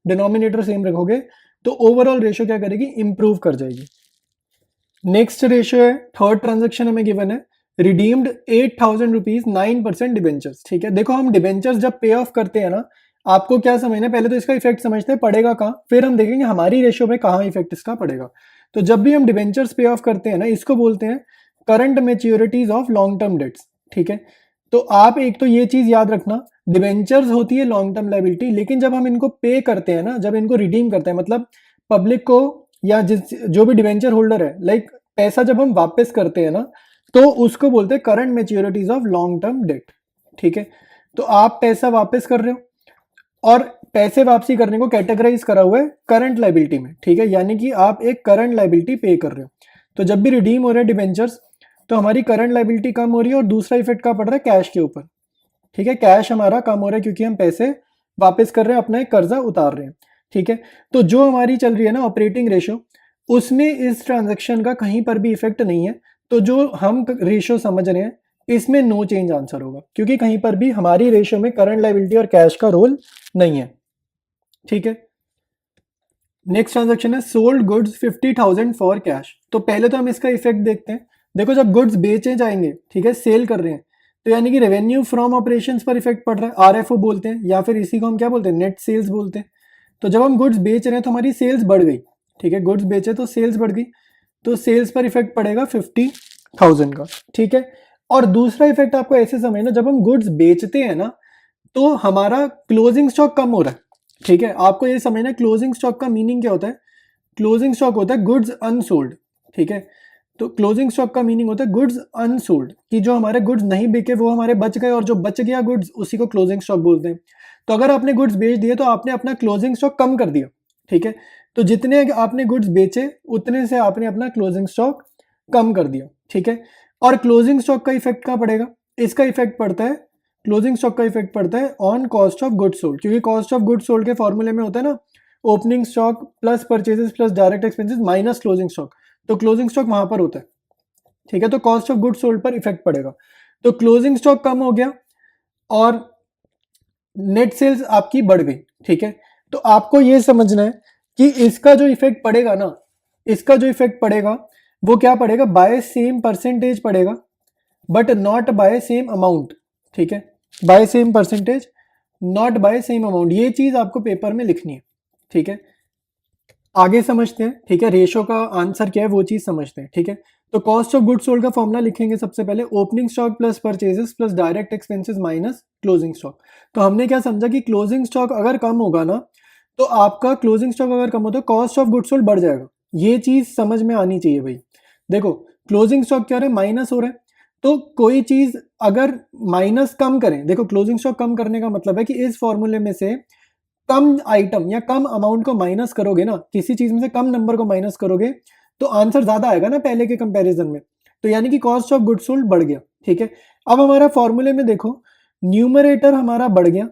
डिनोमिनेटर सेम रखोगे तो ओवरऑल रेशियो क्या करेगी, इंप्रूव कर जाएगी। नेक्स्ट रेशियो है, थर्ड ट्रांजेक्शन हमें गिवन है, रिडीम्ड 8,000 रुपीज 9% डिबेंचर्स, ठीक है। देखो हम डिबेंचर्स जब पे ऑफ करते हैं ना, आपको क्या समझना है, पहले तो इसका इफेक्ट समझते हैं पड़ेगा कहाँ, फिर हम देखेंगे हमारी रेशियो में कहाँ इफेक्ट इसका पड़ेगा। तो जब भी हम डिबेंचर्स पे ऑफ करते हैं ना, इसको बोलते हैं current maturities of long term debts, ठीक है। तो आप एक तो ये चीज याद रखना, डिबेंचर्स होती है लॉन्ग टर्म लायबिलिटी, लेकिन जब हम इनको पे करते हैं ना, जब इनको रिडीम करते हैं, मतलब पब्लिक को या जो भी डिबेंचर होल्डर है, लाइक पैसा जब हम वापस करते हैं ना तो उसको बोलते हैं current maturities of long term debt, ठीक है। तो आप पैसा वापस कर रहे हो और पैसे वापसी करने को कैटेगराइज करा हुआ है करंट लायबिलिटी में, ठीक है, यानी कि आप एक करंट लायबिलिटी पे कर रहे हो। तो जब भी रिडीम हो रहे हैं डिबेंचर्स तो हमारी करंट लायबिलिटी कम हो रही है और दूसरा इफेक्ट का पड़ रहा है कैश के ऊपर, ठीक है। कैश हमारा कम हो रहा है क्योंकि हम पैसे वापस कर रहे हैं, अपना एक कर्जा उतार रहे हैं, ठीक है। तो जो हमारी चल रही है ना ऑपरेटिंग रेशो, उसमें इस ट्रांजैक्शन का कहीं पर भी इफेक्ट नहीं है। तो जो हम रेशो समझ रहे हैं इसमें नो चेंज आंसर होगा, क्योंकि कहीं पर भी हमारी रेशो में करंट लायबिलिटी और कैश का रोल नहीं है, ठीक है। नेक्स्ट ट्रांजैक्शन है सोल्ड गुड्स 50,000 फॉर कैश। तो पहले तो हम इसका इफेक्ट देखते हैं। देखो जब गुड्स बेचे जाएंगे, ठीक है, सेल कर रहे हैं, तो यानी कि रेवेन्यू फ्रॉम ऑपरेशंस पर इफेक्ट पड़ रहा है, आरएफओ बोलते हैं, या फिर इसी को हम क्या बोलते हैं, नेट सेल्स बोलते हैं। तो जब हम गुड्स बेच रहे हैं तो हमारी सेल्स बढ़ गई, ठीक है, गुड्स बेचे तो सेल्स बढ़ गई, तो सेल्स पर इफेक्ट पड़ेगा 50,000 का, ठीक है। और दूसरा इफेक्ट आपको ऐसे समझना, जब हम गुड्स बेचते हैं ना तो हमारा क्लोजिंग स्टॉक कम हो रहा है, ठीक है। आपको ये समझना है क्लोजिंग स्टॉक का मीनिंग क्या होता है। क्लोजिंग स्टॉक होता है गुड्स अनसोल्ड, ठीक है। तो क्लोजिंग स्टॉक का मीनिंग होता है गुड्स अनसोल्ड, कि जो हमारे गुड्स नहीं बिके वो हमारे बच गए, और जो बच गया गुड्स उसी को क्लोजिंग स्टॉक बोलते हैं। तो अगर आपने गुड्स बेच दिए तो आपने अपना क्लोजिंग स्टॉक कम कर दिया, ठीक है। तो जितने आपने गुड्स बेचे उतने से आपने अपना क्लोजिंग स्टॉक कम कर दिया, ठीक है। और क्लोजिंग स्टॉक का इफेक्ट कहाँ पड़ेगा, इसका इफेक्ट पड़ता है, क्लोजिंग स्टॉक का इफेक्ट पड़ता है on cost of goods sold, क्योंकि कॉस्ट ऑफ गुड्स सोल्ड के फॉर्मूले में होता है ना opening stock plus purchases plus direct expenses minus closing stock. तो क्लोजिंग स्टॉक वहां पर होता है, ठीक है। तो कॉस्ट ऑफ गुड्स सोल्ड पर इफेक्ट पड़ेगा। तो क्लोजिंग स्टॉक कम हो गया और नेट सेल्स आपकी बढ़ गई, ठीक है। तो आपको ये समझना है कि इसका जो इफेक्ट पड़ेगा ना, इसका जो इफेक्ट पड़ेगा वो क्या पड़ेगा, बाय सेम परसेंटेज पड़ेगा, but not by same amount, ठीक है। By same percentage not by same amount, ये चीज आपको पेपर में लिखनी है, ठीक है। आगे समझते हैं, ठीक है, रेशो का आंसर क्या है वो चीज समझते हैं, ठीक है। तो कॉस्ट ऑफ गुड्स सोल्ड का फॉर्मूला लिखेंगे सबसे पहले, opening stock plus purchases plus direct expenses minus closing stock. तो हमने क्या समझा कि क्लोजिंग स्टॉक अगर कम होगा ना, तो आपका क्लोजिंग स्टॉक अगर कम होता है कॉस्ट ऑफ गुड्स सोल्ड बढ़ जाएगा। ये चीज समझ में आनी चाहिए भाई। देखो क्लोजिंग स्टॉक क्या हो रहा है, माइनस हो रहा है, तो कोई चीज अगर माइनस कम करें, देखो क्लोजिंग स्टॉक कम करने का मतलब है कि इस फॉर्मूले में से कम आइटम या कम अमाउंट को माइनस करोगे ना, किसी चीज में से कम नंबर को माइनस करोगे तो आंसर ज्यादा आएगा ना पहले के कंपैरिजन में। तो यानी कि कॉस्ट ऑफ गुड्स सोल्ड बढ़ गया, ठीक है। अब हमारा फॉर्मूले में देखो न्यूमरेटर हमारा बढ़ गया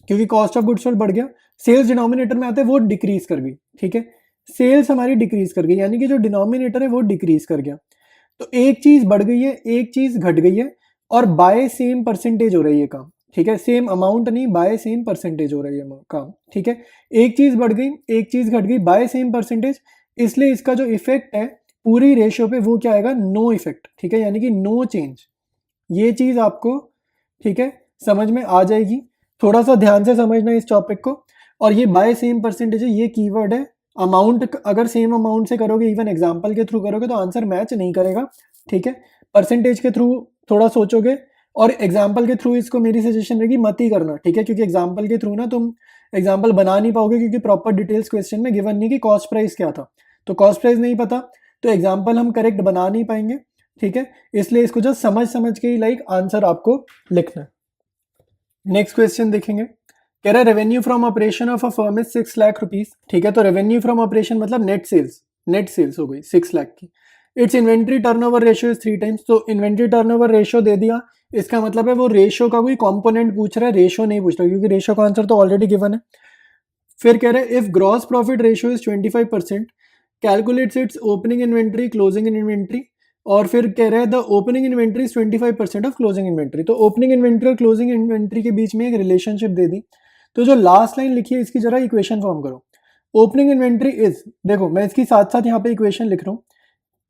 क्योंकि कॉस्ट ऑफ गुड्स सोल्ड बढ़ गया, सेल्स डिनोमिनेटर में आते हैं वो डिक्रीज कर गई, ठीक है। सेल्स हमारी डिक्रीज कर गई, यानी कि जो डिनोमिनेटर है वो डिक्रीज कर गया। तो एक चीज बढ़ गई है, एक चीज घट गई है, और बाय सेम परसेंटेज हो रही है काम, ठीक है। सेम अमाउंट नहीं, बाय सेम परसेंटेज हो रही है काम, ठीक है। एक चीज बढ़ गई, एक चीज घट गई, बाय सेम परसेंटेज, इसलिए इसका जो इफेक्ट है पूरी रेशियो पे वो क्या आएगा, नो इफेक्ट, ठीक है, यानी कि नो चेंज। ये चीज आपको, ठीक है, समझ में आ जाएगी। थोड़ा सा ध्यान से समझना इस टॉपिक को। और ये बाय सेम परसेंटेज है, ये कीवर्ड है। अमाउंट अगर सेम अमाउंट से करोगे, इवन एग्जाम्पल के थ्रू करोगे तो आंसर मैच नहीं करेगा, ठीक है। परसेंटेज के थ्रू थोड़ा सोचोगे और एग्जाम्पल के थ्रू इसको मेरी सजेशन रहेगी मत ही करना, ठीक है, क्योंकि एग्जाम्पल के थ्रू ना तुम एग्जाम्पल बना नहीं पाओगे, क्योंकि प्रॉपर डिटेल्स क्वेश्चन में गिवन नहीं कि कॉस्ट प्राइस क्या था। तो कॉस्ट प्राइस नहीं पता तो एग्जाम्पल हम करेक्ट बना नहीं पाएंगे, ठीक है। इसलिए इसको जस्ट समझ समझ के ही लाइक आंसर आपको लिखना है। नेक्स्ट क्वेश्चन देखेंगे, कह रहा है revenue from operation of a firm is 6 lakh rupees, ठीक है। तो रेवेन्यू फ्रॉम ऑपरेशन मतलब नेट सेल्स हो गई 6 लाख की। It's inventory turnover ratio is 3 times. तो इन्वेंट्री टर्नओवर रेशियो दे दिया, इसका मतलब है वो रेशियो का कोई कंपोनेंट पूछ रहा है, रेशियो नहीं पूछ रहा, क्योंकि रेशियो का आंसर तो ऑलरेडी गिवन है। फिर कह रहे हैं if gross profit ratio is 25%, calculates it's opening inventory closing inventory. और फिर कह रहे हैं the opening inventory is 25% of closing inventory. तो ओपनिंग इन्वेंट्री और क्लोजिंग इन्वेंट्री के बीच में एक रिलेशनशिप दे दी। तो जो लास्ट लाइन लिखी है इसकी जरा इक्वेशन फॉर्म करो। ओपनिंग इन्वेंट्री इज, देखो मैं इसकी साथ साथ यहाँ पे इक्वेशन लिख रहा हूँ।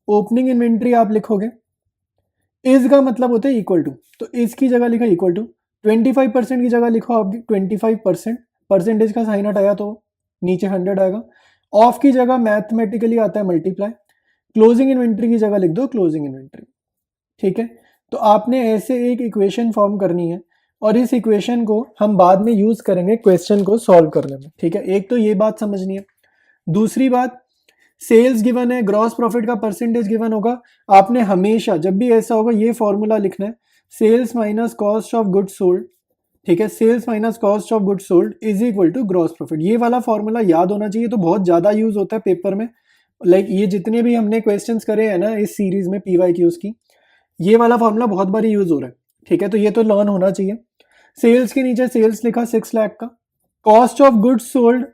ओपनिंग इन्वेंट्री आप लिखोगे, इज का मतलब होता है इक्वल टू, तो इसकी जगह लिखा इक्वल टू, 25% की जगह लिखो आप 25%, परसेंटेज का साइन हटाया तो नीचे 100 आएगा। ऑफ की जगह मैथमेटिकली आता है मल्टीप्लाई, क्लोजिंग इन्वेंट्री की जगह लिख दो क्लोजिंग इन्वेंट्री, ठीक है। तो आपने ऐसे एक इक्वेशन फॉर्म करनी है और इस इक्वेशन को हम बाद में यूज करेंगे क्वेश्चन को सॉल्व करने में, ठीक है। एक तो ये बात समझनी है। दूसरी बात, सेल्स गिवन है, ग्रॉस प्रॉफिट का परसेंटेज गिवन होगा, आपने हमेशा जब भी ऐसा होगा ये फॉर्मूला लिखना है, sales minus cost of goods sold, ठीक है। Sales minus cost of goods sold is equal to gross profit. ये वाला फॉर्मूला याद होना चाहिए, तो बहुत ज्यादा यूज होता है पेपर में। लाइक ये जितने भी हमने क्वेश्चंस करे हैं ना इस सीरीज में PYQs की, ये वाला फॉर्मूला बहुत बार यूज हो रहा है, ठीक है। तो ये तो लर्न होना चाहिए। सेल्स के नीचे सेल्स लिखा 6 लाख का। कॉस्ट ऑफ गुड्स सोल्ड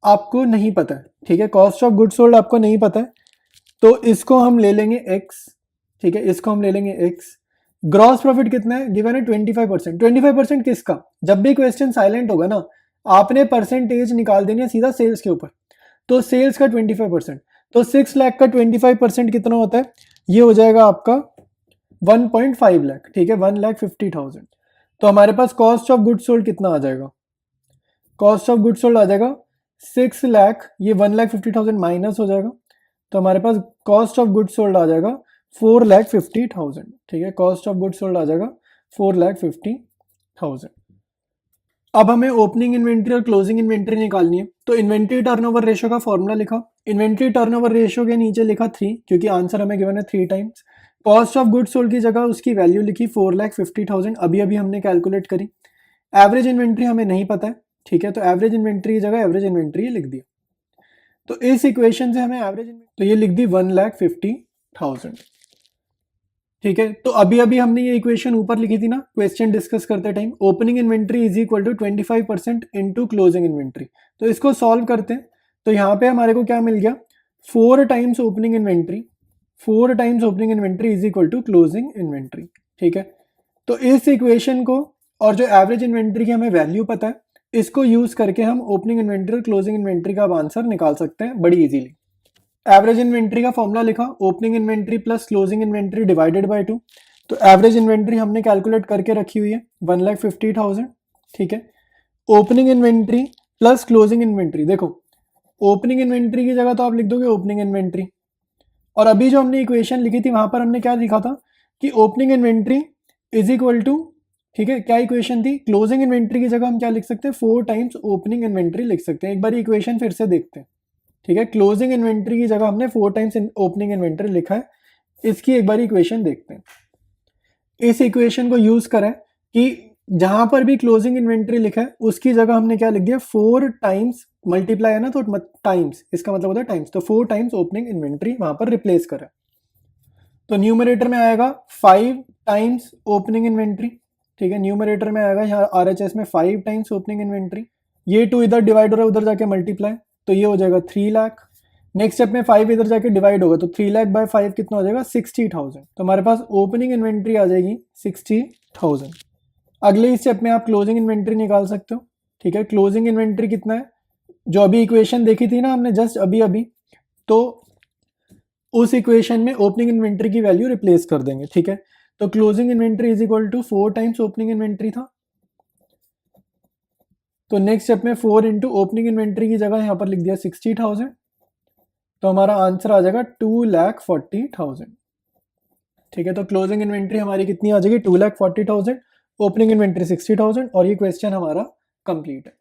आपको नहीं पता है, ठीक है, कॉस्ट ऑफ गुड्स सोल्ड आपको नहीं पता है, तो इसको हम ले लेंगे x, ठीक है, इसको हम ले लेंगे x। ग्रॉस प्रॉफिट कितना है, गिवन है 25%। 25% किसका, जब भी क्वेश्चन साइलेंट होगा ना आपने परसेंटेज निकाल देनी है सीधा सेल्स के ऊपर, तो सेल्स का 25%, तो 6 लाख का 25% कितना होता है, ये हो जाएगा आपका 1.5 लाख, ठीक है, 1,50,000। तो हमारे पास कॉस्ट ऑफ गुड्स सोल्ड कितना आ जाएगा, कॉस्ट ऑफ गुड्स सोल्ड आ जाएगा 6 लाख, ये 1,50,000 माइनस हो जाएगा, तो हमारे पास कॉस्ट ऑफ गुड्स सोल्ड आ जाएगा 4,50,000, ठीक है, कॉस्ट ऑफ गुड्स सोल्ड आ जाएगा 4,50,000। अब हमें ओपनिंग इन्वेंट्री और क्लोजिंग इन्वेंट्री निकालनी है, तो इन्वेंट्री टर्नओवर रेशियो का फॉर्मूला लिखा, इन्वेंट्री टर्नओवर रेशियो के नीचे लिखा 3, क्योंकि आंसर हमें गिवन है 3 times. Cost of goods sold की जगह उसकी वैल्यू लिखी 4,50,000, अभी अभी हमने कैलकुलेट करी। एवरेज इन्वेंट्री हमें नहीं पता है, ठीक है, तो एवरेज इन्वेंट्री की जगह एवरेज इन्वेंट्री लिख दिया, तो इस इक्वेशन से हमें एवरेज, तो ये लिख दी 1,50,000, ठीक है। तो अभी अभी हमने ये इक्वेशन ऊपर लिखी थी ना क्वेश्चन डिस्कस करते time, opening inventory is equal to 25% into closing inventory, तो इसको सॉल्व करते हैं। तो यहाँ पे हमारे को क्या मिल गया, 4 times opening inventory, 4 times opening inventory is equal to closing inventory, ठीक है। तो इस इक्वेशन को और जो एवरेज इन्वेंट्री की हमें वैल्यू पता है, इसको यूज करके हम ओपनिंग इन्वेंट्री और क्लोजिंग इन्वेंट्री का आंसर निकाल सकते हैं बड़ी इजीली। एवरेज इन्वेंट्री का फॉर्मूला लिखा, opening inventory plus closing inventory divided by 2, तो एवरेज इन्वेंट्री हमने कैलकुलेट करके रखी हुई है 1,50,000, ठीक है। Opening inventory plus closing inventory, देखो ओपनिंग इन्वेंट्री की जगह तो आप लिख दोगे ओपनिंग इन्वेंट्री, और अभी जो हमने इक्वेशन लिखी थी वहां पर हमने क्या लिखा था कि opening inventory is equal to, ठीक है, क्या इक्वेशन थी, क्लोजिंग इन्वेंट्री की जगह हम क्या लिख सकते हैं, 4 टाइम्स ओपनिंग इन्वेंट्री लिख सकते हैं। एक बार इक्वेशन फिर से देखते हैं, ठीक है, क्लोजिंग इन्वेंट्री की जगह हमने 4 टाइम्स ओपनिंग इन्वेंट्री लिखा है, इसकी एक बार इक्वेशन देखते हैं। इस इक्वेशन को यूज करें कि जहां पर भी क्लोजिंग इन्वेंट्री लिखा है उसकी जगह हमने क्या लिख दिया, 4 टाइम्स, मल्टीप्लाई है ना तो टाइम्स, इसका मतलब होता है टाइम्स, तो 4 टाइम्स ओपनिंग इन्वेंट्री वहां पर रिप्लेस करें, तो न्यूमरेटर में आएगा 5 टाइम्स ओपनिंग इन्वेंट्री, ठीक है, न्यूमरेटर में आएगा यहाँ RHS में 5 टाइम्स ओपनिंग इन्वेंट्री, ये 2 इधर डिवाइड हो रहा है उधर जाके मल्टीप्लाई, तो ये हो जाएगा 3 लाख। नेक्स्ट स्टेप में 5 इधर जाके डिवाइड होगा, तो 3 लाख बाय 5 कितना हो जाएगा, 60,000, तो हमारे पास ओपनिंग इन्वेंट्री आ जाएगी 60,000। अगले स्टेप में आप क्लोजिंग इन्वेंट्री निकाल सकते हो, ठीक है, क्लोजिंग इन्वेंट्री कितना है, जो अभी इक्वेशन देखी थी ना हमने जस्ट अभी अभी, तो उस इक्वेशन में ओपनिंग इन्वेंट्री की वैल्यू रिप्लेस कर देंगे, ठीक है। तो closing inventory is equal to 4 times opening inventory था, तो नेक्स्ट स्टेप में 4 इंटू ओपनिंग इन्वेंट्री की जगह यहाँ पर लिख दिया 60,000, तो हमारा आंसर आ जाएगा 2,40,000, ठीक है। तो क्लोजिंग इन्वेंट्री हमारी कितनी आ जाएगी, 2,40,000, ओपनिंग इन्वेंट्री 60,000, और ये क्वेश्चन हमारा कंप्लीट है।